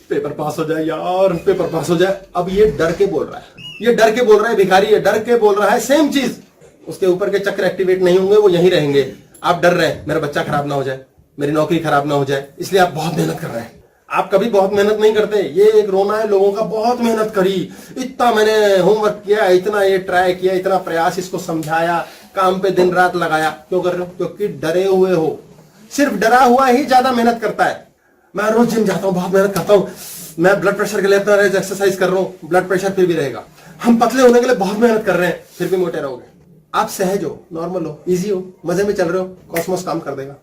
पेपर पास हो जाए यार, पेपर पास हो जाए। अब ये डर के बोल रहा है, ये डर के बोल रहा है, भिखारी है, डर के बोल रहा है, सेम चीज। उसके ऊपर के चक्र एक्टिवेट नहीं होंगे, वो यहीं रहेंगे। आप डर रहे हैं मेरा बच्चा खराब ना हो जाए, मेरी नौकरी खराब ना हो जाए, इसलिए आप बहुत मेहनत कर रहे हैं। आप कभी बहुत मेहनत नहीं करते। ये एक रोना है लोगों का, बहुत मेहनत करी, इतना मैंने होमवर्क किया, इतना ये ट्राई किया, इतना प्रयास, इसको समझाया, काम पे दिन रात लगाया। क्यों कर रहे हो? क्योंकि डरे हुए हो। सिर्फ डरा हुआ ही ज्यादा मेहनत करता है। मैं रोज जिम जाता हूं, बहुत मेहनत करता हूं, मैं ब्लड प्रेशर के लिए इतना एक्सरसाइज कर रहा हूं, ब्लड प्रेशर फिर भी रहेगा। हम पतले होने के लिए बहुत मेहनत कर रहे हैं, फिर भी मोटे रहोगे। आप सहज हो, नॉर्मल हो, इजी हो, मजे में चल रहे हो, कॉस्मोस काम कर देगा।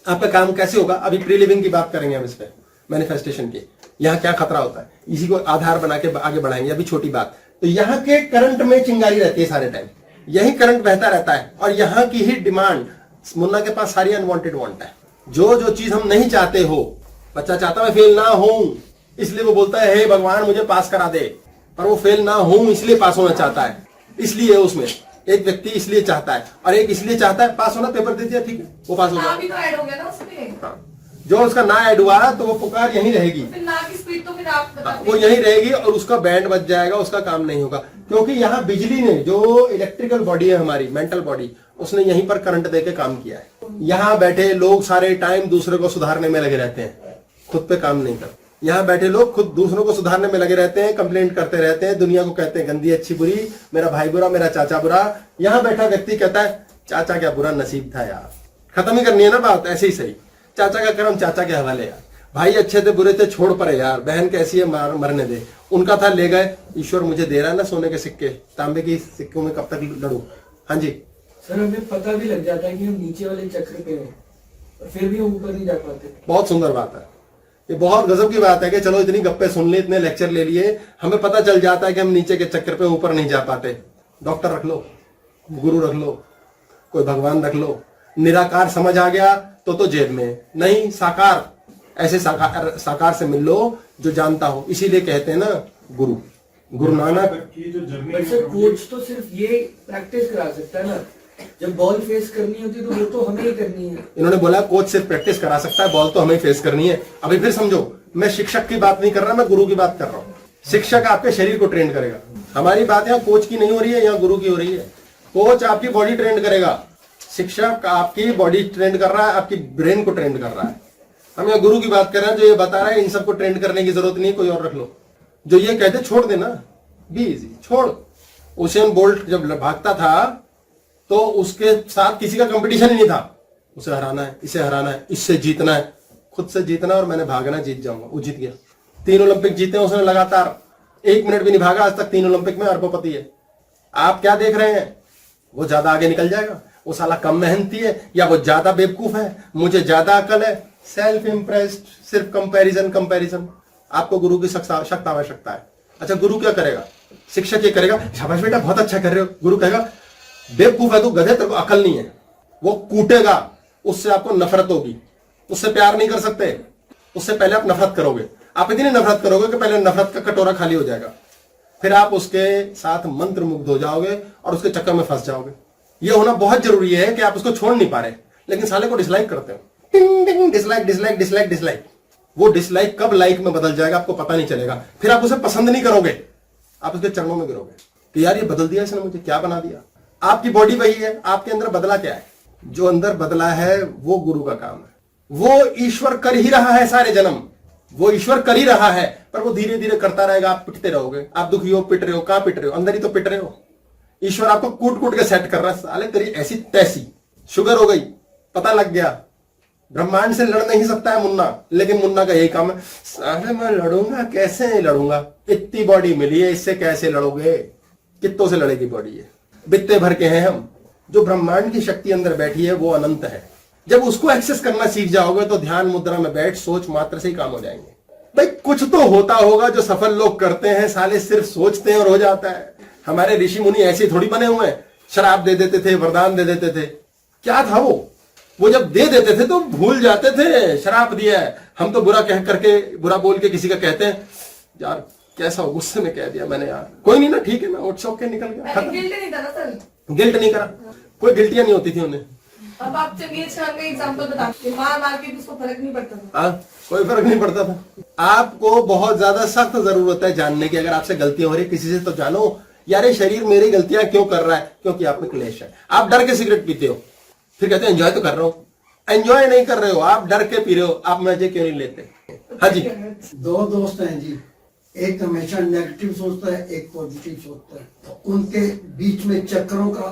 आपका काम कैसे होगा? अभी प्री लिविंग की बात करेंगे हम, इस पे मैनिफेस्टेशन की। यहाँ क्या खतरा होता है, इसी को आधार बना के आगे बढ़ाएंगे। अभी छोटी बात, तो यहाँ के करंट में चिंगारी रहती है सारे टाइम, यही करंट बहता रहता है, और यहाँ की ही डिमांड, मुन्ना के पास सारी अनवांटेड वांट है। जो जो चीज हम नहीं चाहते हो, बच्चा चाहता मैं फेल ना हूं, इसलिए वो बोलता है हे भगवान मुझे पास करा दे, पर वो फेल ना हूं इसलिए पास होना चाहता है। इसलिए उसमें एक व्यक्ति इसलिए चाहता है और एक इसलिए चाहता है पास होना, पेपर दे दिया ठीक है वो पास हो ना गया। भी तो ऐड हो गया ना उसमें। हाँ। जो उसका ना ऐड हुआ तो वो पुकार यहीं रहेगी, फिर ना की स्पीड तो फिर आप बताते वो यहीं रहेगी और उसका बैंड बज जाएगा, उसका काम नहीं होगा। क्योंकि यहाँ बिजली ने, जो इलेक्ट्रिकल बॉडी है हमारी, मेंटल बॉडी, उसने यहीं पर करंट देके काम किया है। यहाँ बैठे लोग सारे टाइम दूसरे को सुधारने में लगे रहते हैं, खुद पे काम नहीं करते। यहाँ बैठे लोग खुद दूसरों को सुधारने में लगे रहते हैं, कंप्लेंट करते रहते हैं, दुनिया को कहते हैं गंदी अच्छी बुरी, मेरा भाई बुरा, मेरा चाचा बुरा। यहाँ बैठा व्यक्ति कहता है चाचा क्या बुरा नसीब था यार। खत्म ही करनी है ना बात, ऐसे ही सही। चाचा का कर्म चाचा के हवाले यार, भाई अच्छे थे बुरे थे छोड़ पड़े यार, बहन कैसी है मरने दे, उनका था ले गए, ईश्वर मुझे दे रहा है ना सोने के सिक्के, तांबे की सिक्कों में कब तक लड़ू। हाँ जी सर, हमें पता भी लग जाता है कि हम नीचे वाले चक्र पे हैं और फिर भी हम ऊपर नहीं जा पाते। बहुत सुंदर बात है, ये बहुत गजब की बात है कि चलो इतनी गप्पे सुन लिए, इतने लेक्चर ले लिए, हमें पता चल जाता है कि हम नीचे के चक्कर पे ऊपर नहीं जा पाते। डॉक्टर रख लो, गुरु रख लो, कोई भगवान रख लो, निराकार समझ आ गया तो जेब में नहीं, साकार, ऐसे साकार से मिल लो जो जानता हो। इसीलिए कहते हैं ना गुरु, गुरु नानक की जो जर्नी बट सर, कोच तो सिर्फ ये प्रैक्टिस करा सकता है ना, जब बॉल फेस करनी होती है तो वो तो हमें ही करनी है। इन्होंने बोला कोच सिर्फ प्रैक्टिस करा सकता है, बॉल तो हमें फेस करनी है। अभी फिर समझो, मैं शिक्षक की बात नहीं कर रहा, मैं गुरु की बात कर रहा हूँ। शिक्षक आपके शरीर को ट्रेन करेगा, हमारी बात यहाँ कोच की नहीं हो रही है, यहाँ गुरु की हो रही है। कोच आपकी बॉडी ट्रेन करेगा, शिक्षक आपकी बॉडी ट्रेंड कर रहा है, आपकी ब्रेन को ट्रेंड कर रहा है। हम यहाँ गुरु की बात कर रहे हैं जो ये बता रहा है इन सबको ट्रेंड करने की जरूरत नहीं, कोई और रख लो। जो ये कहते छोड़ देना, बी इजी, छोड़। उसेन बोल्ट जब भागता था तो उसके साथ किसी का कंपटीशन ही नहीं था, उसे हराना है, इसे हराना है, इससे जीतना है, खुद से जीतना, और मैंने भागना जीत जाऊंगा। वो जीत गया, 3 ओलंपिक जीते उसने लगातार, 1 मिनट भी नहीं भागा आज तक 3 ओलंपिक में, अरबपति है। आप क्या देख रहे हैं? वो ज्यादा आगे निकल जाएगा, वो साला कम मेहनती है, या वो ज्यादा बेवकूफ है, मुझे ज्यादा अकल है। सेल्फ इंप्रेस्ड, सिर्फ कंपैरिजन। आपको गुरु की सख्त आवश्यकता है। अच्छा गुरु क्या करेगा? शिक्षक ये करेगा, शाबाश बेटा बहुत अच्छा कर रहे हो। गुरु कहेगा बेवकूफ है तू, गधे, तेरे को अकल नहीं है। वो कूटेगा, उससे आपको नफरत होगी, उससे प्यार नहीं कर सकते, उससे पहले आप नफरत करोगे। आप इतनी नफरत करोगे कि पहले नफरत का कटोरा खाली हो जाएगा, फिर आप उसके साथ मंत्र मुग्ध हो जाओगे और उसके चक्कर में फंस जाओगे। यह होना बहुत जरूरी है कि आप उसको छोड़ नहीं पा रहे, लेकिन साले को डिसलाइक करते हो। टिंग टिंग, डिसलाइक डिसलाइक डिसलाइक डिसलाइक। वो डिसलाइक कब लाइक में बदल जाएगा आपको पता नहीं चलेगा। फिर आप उसे पसंद नहीं करोगे, आप उसके चरणों में गिरोगे कि यार ये बदल दिया इसने, मुझे क्या बना दिया। आपकी बॉडी वही है, आपके अंदर बदला क्या है? जो अंदर बदला है वो गुरु का काम है। वो ईश्वर कर ही रहा है सारे जन्म, वो ईश्वर कर ही रहा है, पर वो धीरे धीरे करता रहेगा। आप पिटते रहोगे, आप दुखी हो, पिट रहे हो। कहां पिट रहे हो? अंदर ही तो पिट रहे हो। ईश्वर आपको कूट कूट के सेट कर रहा है। साले तेरी ऐसी तैसी शुगर हो गई, पता लग गया। ब्रह्मांड से लड़ नहीं सकता है मुन्ना, लेकिन मुन्ना का यही काम है, साले मैं लड़ूंगा, कैसे लड़ूंगा? इतनी बॉडी मिली है, इससे कैसे लड़ोगे? कित्तों से लड़ेगी बॉडी? है बित्ते भर के हैं हम। जो ब्रह्मांड की शक्ति अंदर बैठी है वो अनंत है। जब उसको एक्सेस करना सीख जाओगे तो ध्यान मुद्रा में बैठ सोच मात्र से ही काम हो जाएंगे। भाई कुछ तो होता होगा जो सफल लोग करते हैं, साले सिर्फ सोचते हैं और हो जाता है। हमारे ऋषि मुनि ऐसे थोड़ी बने हुए हैं, शराब दे देते थे, वरदान दे देते थे। क्या था वो जब दे देते थे तो भूल जाते थे शराब दिया है। हम तो बुरा कह करके, बुरा बोल के किसी का कहते हैं यार कैसा हो, गुस्से में कह दिया मैंने, यार कोई नहीं ना, ठीक है ना, उठ सो के निकल गया। गिल्ट नहीं था ना सर? गिल्ट नहीं करा, कोई गिल्टियां नहीं होती थी उन्हें। अब आप चंगेज खान का एग्जांपल बताते, मार के उसको फर्क नहीं पड़ता था। कोई फर्क नहीं पड़ता था। आपको बहुत ज्यादा सख्त जरूरत है जानने की। अगर आपसे गलतियां हो रही किसी से तो जानो, यार ये शरीर मेरी गलतियां क्यों कर रहा है? क्योंकि आप में क्लेश है। आप डर के सिगरेट पीते हो, फिर कहते हैं एंजॉय तो कर रहा हूं। एंजॉय नहीं कर रहे हो, आप डर के पी रहे हो, आप मजे क्यों नहीं लेते? हाँ जी। दो दोस्त हैं जी, एक हमेशा नेगेटिव सोचता है, एक पॉजिटिव सोचता है, तो उनके बीच में चक्रों का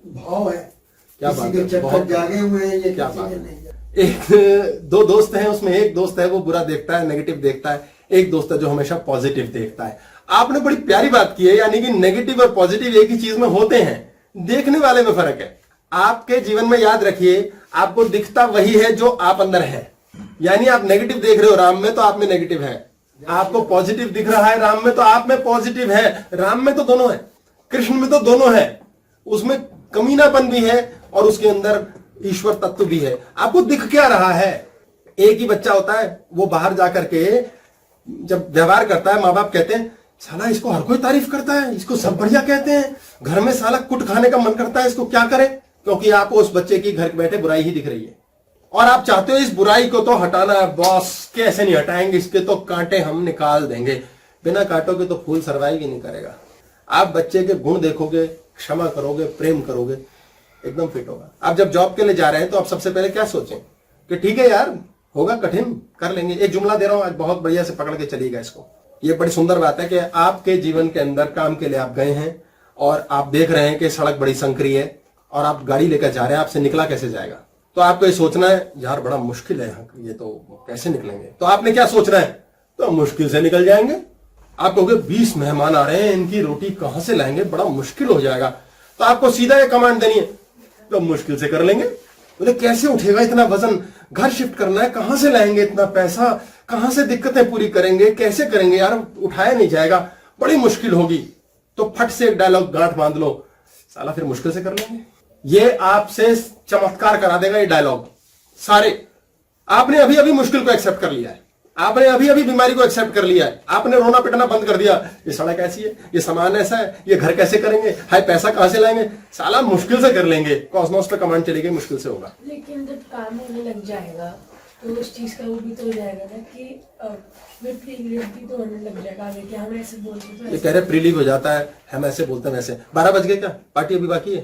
भाव है। क्या किसी बात के है, चक्कर बहुत जागे हुए हैं, ये क्या किसी बात के है। नहीं जागे। एक दो दोस्त हैं, उसमें एक दोस्त है वो बुरा देखता है, नेगेटिव देखता है, एक दोस्त है जो हमेशा पॉजिटिव देखता है। आपने बड़ी प्यारी बात की है, यानी कि नेगेटिव और पॉजिटिव एक ही चीज में होते हैं, देखने वाले में फर्क है। आपके जीवन में याद रखिए, आपको दिखता वही है जो आप अंदर है। यानी आप नेगेटिव देख रहे हो राम में, तो आप में नेगेटिव है। आपको पॉजिटिव दिख रहा है राम में, तो आप में पॉजिटिव है। राम में तो दोनों है, कृष्ण में तो दोनों है, उसमें कमीनापन भी है और उसके अंदर ईश्वर तत्व भी है। आपको दिख क्या रहा है? एक ही बच्चा होता है, वो बाहर जाकर के जब व्यवहार करता है, माँ बाप कहते हैं साला इसको हर कोई तारीफ करता है, इसको सब बढ़िया कहते हैं, घर में साला कुट खाने का मन करता है, इसको क्या करे? क्योंकि आपको उस बच्चे की घर बैठे बुराई ही दिख रही है और आप चाहते हो इस बुराई को तो हटाना है। बॉस कैसे नहीं हटाएंगे, इसके तो कांटे हम निकाल देंगे। बिना कांटों के तो फूल सर्वाइव ही नहीं करेगा। आप बच्चे के गुण देखोगे, क्षमा करोगे, प्रेम करोगे, एकदम फिट होगा। आप जब जॉब के लिए जा रहे हैं तो आप सबसे पहले क्या सोचें कि ठीक है यार, होगा कठिन, कर लेंगे। एक जुमला दे रहा हूं आज, बहुत बढ़िया से पकड़ के चलिएगा इसको। ये बड़ी सुंदर बात है कि आपके जीवन के अंदर काम के लिए आप गए हैं और आप देख रहे हैं कि सड़क बड़ी संकरी है और आप गाड़ी लेकर जा रहे हैं, आपसे निकला कैसे जाएगा? तो आपको ये सोचना है यार बड़ा मुश्किल है, ये तो कैसे निकलेंगे? तो आपने क्या सोचना है? तो मुश्किल से निकल जाएंगे। आप कहोगे 20 मेहमान आ रहे हैं, इनकी रोटी कहां से लाएंगे, बड़ा मुश्किल हो जाएगा। तो आपको सीधा ये कमांड देनी है, तो मुश्किल से कर लेंगे। बोले कैसे उठेगा इतना वजन, घर शिफ्ट करना है, कहां से लाएंगे इतना पैसा, कहां से दिक्कतें पूरी करेंगे, कैसे करेंगे यार, उठाया नहीं जाएगा, बड़ी मुश्किल होगी। तो फट से एक डायलॉग गांठ बांध लो, साला फिर मुश्किल से कर लेंगे। ये आपसे चमत्कार करा देगा ये डायलॉग सारे। आपने अभी अभी मुश्किल को एक्सेप्ट कर लिया है, आपने अभी अभी बीमारी को एक्सेप्ट कर लिया है, आपने रोना पिटना बंद कर दिया, ये सड़क ऐसी है, ये सामान ऐसा है, ये घर कैसे करेंगे, हाय पैसा कहां से लाएंगे, साला मुश्किल से कर लेंगे। कॉस्मोस पे कमांड चलेगी, मुश्किल से होगा। लेकिन जब काम होने लग जाएगा तो उस चीज का वो भी तो हो जाएगा ना कि भी तो होने लग जाएगा आगे कि हम ऐसे बोलते तो ये कह रहे प्रीलीव हो जाता है, हम ऐसे बोलते हैं वैसे। 12 बज गए क्या, पार्टी अभी बाकी है,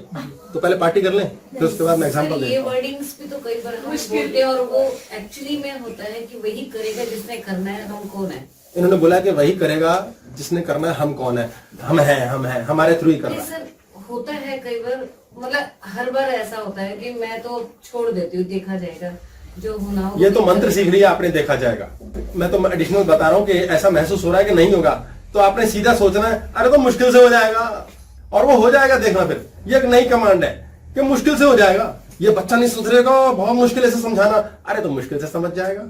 तो पहले पार्टी कर लें, फिर उसके बाद मैं एग्जाम्पल ये दे। वर्डिंग्स भी तो कई बार हम बोलते हैं और वो एक्चुअली में होता है कि वही करेगा जिसने करना है, हम कौन है? इन्होंने बोला कि वही करेगा जिसने करना है, हम कौन है? हम हैं, हमारे थ्रू ही करना है। सर होता है कई बार, मतलब हर बार ऐसा होता है कि मैं तो छोड़ देती हूँ, देखा जाएगा जो होना हो। ये तो मंत्र सीख रही है आपने, देखा जाएगा। मैं तो एडिशनल बता रहा हूँ कि ऐसा महसूस हो रहा है कि नहीं होगा, तो आपने सीधा सोचना है अरे तो मुश्किल से हो जाएगा, और वो हो जाएगा। देखना फिर ये एक नई कमांड है कि मुश्किल से हो जाएगा। ये बच्चा नहीं सुधरेगा, बहुत मुश्किल से समझाना, अरे तो मुश्किल से समझ जाएगा।